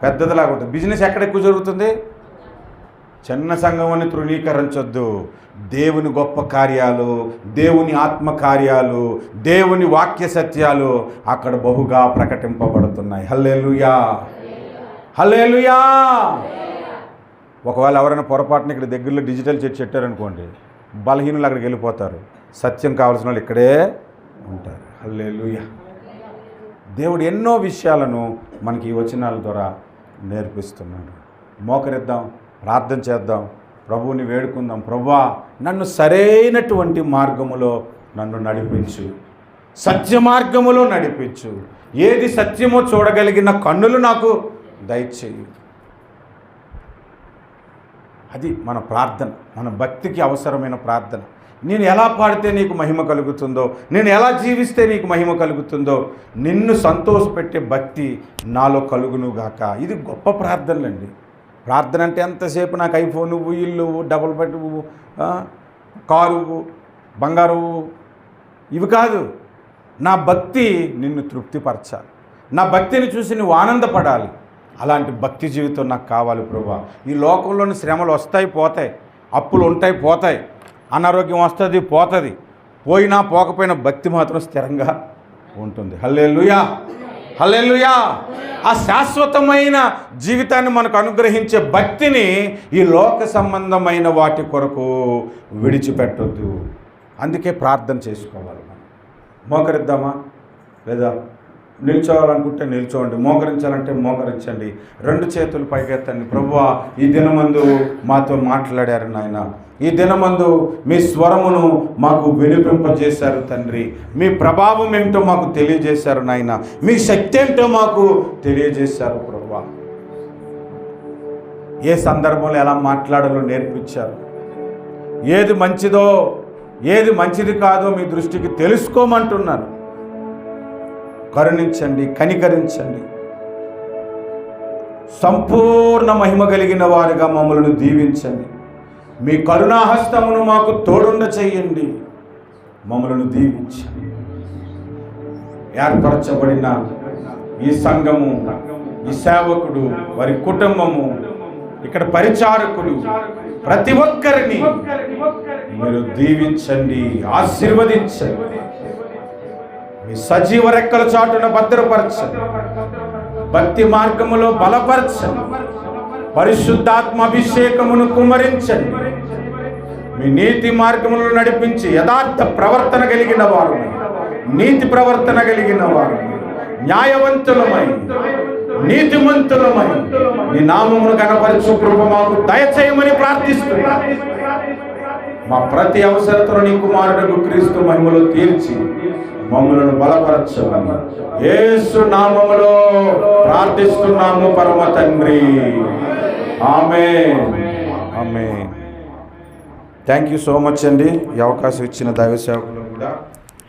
పెద్దదిలాగా ఉంటుంది. బిజినెస్ ఎక్కడ ఎక్కువ జరుగుతుంది? చిన్న సంఘాన్ని తృణీకరించొద్దు. దేవుని గొప్ప కార్యాలు, దేవుని ఆత్మ కార్యాలు, దేవుని వాక్య సత్యాలు అక్కడ బహుగా ప్రకటింపబడుతున్నాయి. హల్లెలూయా, హల్లెలూయా. ఒకవేళ ఎవరైనా పొరపాటున ఇక్కడ దగ్గరలో డిజిటల్ చర్చ్ పెట్టారనుకోండి, బలహీనులు అక్కడికి వెళ్ళిపోతారు. సత్యం కావాల్సిన వాళ్ళు ఇక్కడే ఉంటారు. హల్లెలూయా. దేవుడు ఎన్నో విషయాలను మనకి ఈ వచనాల ద్వారా నేర్పిస్తున్నాడు. మోకరిద్దాం, ప్రార్థన చేద్దాం, ప్రభువుని వేడుకుందాం. ప్రభువా, నన్ను సరైనటువంటి మార్గములో నన్ను నడిపించు, సత్య మార్గములో నడిపించు. ఏది సత్యమో చూడగలిగిన కన్నులు నాకు దయచేయి. అది మన ప్రార్థన, మన భక్తికి అవసరమైన ప్రార్థన. నేను ఎలా పాడితే నీకు మహిమ కలుగుతుందో, నేను ఎలా జీవిస్తే నీకు మహిమ కలుగుతుందో, నిన్ను సంతోషపెట్టే భక్తి నాలో కలుగునుగాక. ఇది గొప్ప ప్రార్థనలండి. ప్రార్థన అంటే ఎంతసేపు నాకు ఐఫోను, ఇల్లు, డబుల్ బెడ్, కారు, బంగారు, ఇవి కాదు. నా భక్తి నిన్ను తృప్తిపరచాలి, నా భక్తిని చూసి నువ్వు ఆనందపడాలి. అలాంటి భక్తి జీవితం నాకు కావాలి ప్రభువా. ఈ లోకంలోని శ్రమలు వస్తాయి పోతాయి, అప్పులు ఉంటాయి పోతాయి, అనారోగ్యం వస్తుంది పోతుంది, పోయినా పోకపోయినా భక్తి మాత్రం స్థిరంగా ఉంటుంది. హల్లెలూయా, హల్లెలూయా. ఆ శాశ్వతమైన జీవితాన్ని మనకు అనుగ్రహించే భక్తిని ఈ లోక సంబంధమైన వాటి కొరకు విడిచిపెట్టొద్దు. అందుకే ప్రార్థన చేసుకోవాలి. మనం మోకరిద్దామా? లేదా నిల్చోవాలనుకుంటే నిల్చోండి, మోకరించాలంటే మోకరించండి. 2 చేతులు పైకెత్తండి. ప్రభువా, ఈ దినమందు మాతో మాట్లాడారు నాయన. ఈ దినమందు మీ స్వరమును మాకు వినిపింపజేశారు తండ్రి. మీ ప్రభావం ఏమిటో మాకు తెలియజేశారు నాయన. మీ శక్తి ఏంటో మాకు తెలియజేశారు ప్రభువా. ఏ సందర్భంలో ఎలా మాట్లాడాలో నేర్పించారు. ఏది మంచిదో ఏది మంచిది కాదో మీ దృష్టికి తెలుసుకోమంటున్నారు. కరుణించండి, కనికరించండి. సంపూర్ణ మహిమ కలిగిన వారిగా మమ్మల్ని దీవించండి. మీ కరుణాహస్తమును మాకు తోడుండ చెయ్యండి. మమ్మల్ని దీవించండి. ఏర్పరచబడిన ఈ సంఘము, ఈ సేవకుడు, వారి కుటుంబము, ఇక్కడ పరిచారకులు, ప్రతి ఒక్కరిని మీరు దీవించండి, ఆశీర్వదించండి. మీ సజీవ రెక్కల చాటున భద్రపరచండి. భక్తి మార్గములో బలపరచండి. పరిశుద్ధాత్మ అభిషేకమును కుమ్మరించండి. మీ నీతి మార్గములో నడిపించి యథార్థ ప్రవర్తన కలిగిన వారు, నీతి ప్రవర్తన కలిగిన వారు, న్యాయవంతులమై నీతిమంతులమై నీ నామమును కనపరచు కృప మాకు దయచేయమని ప్రార్థిస్తున్నాను. మా ప్రతి అవసరతను నీ కుమారుడు క్రీస్తు మహిమలో తీర్చి మమ్మలను బలపరచమని యేసు నామములో ప్రార్థిస్తున్నాము పరమ తండ్రి. ఆమేన్, ఆమేన్. థ్యాంక్ యూ సో మచ్ అండి. ఈ అవకాశం ఇచ్చిన దైవ సేవకులకు కూడా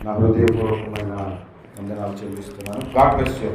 నా హృదయపూర్వకమైన వందనాలు చెల్లిస్తున్నాను. God bless you.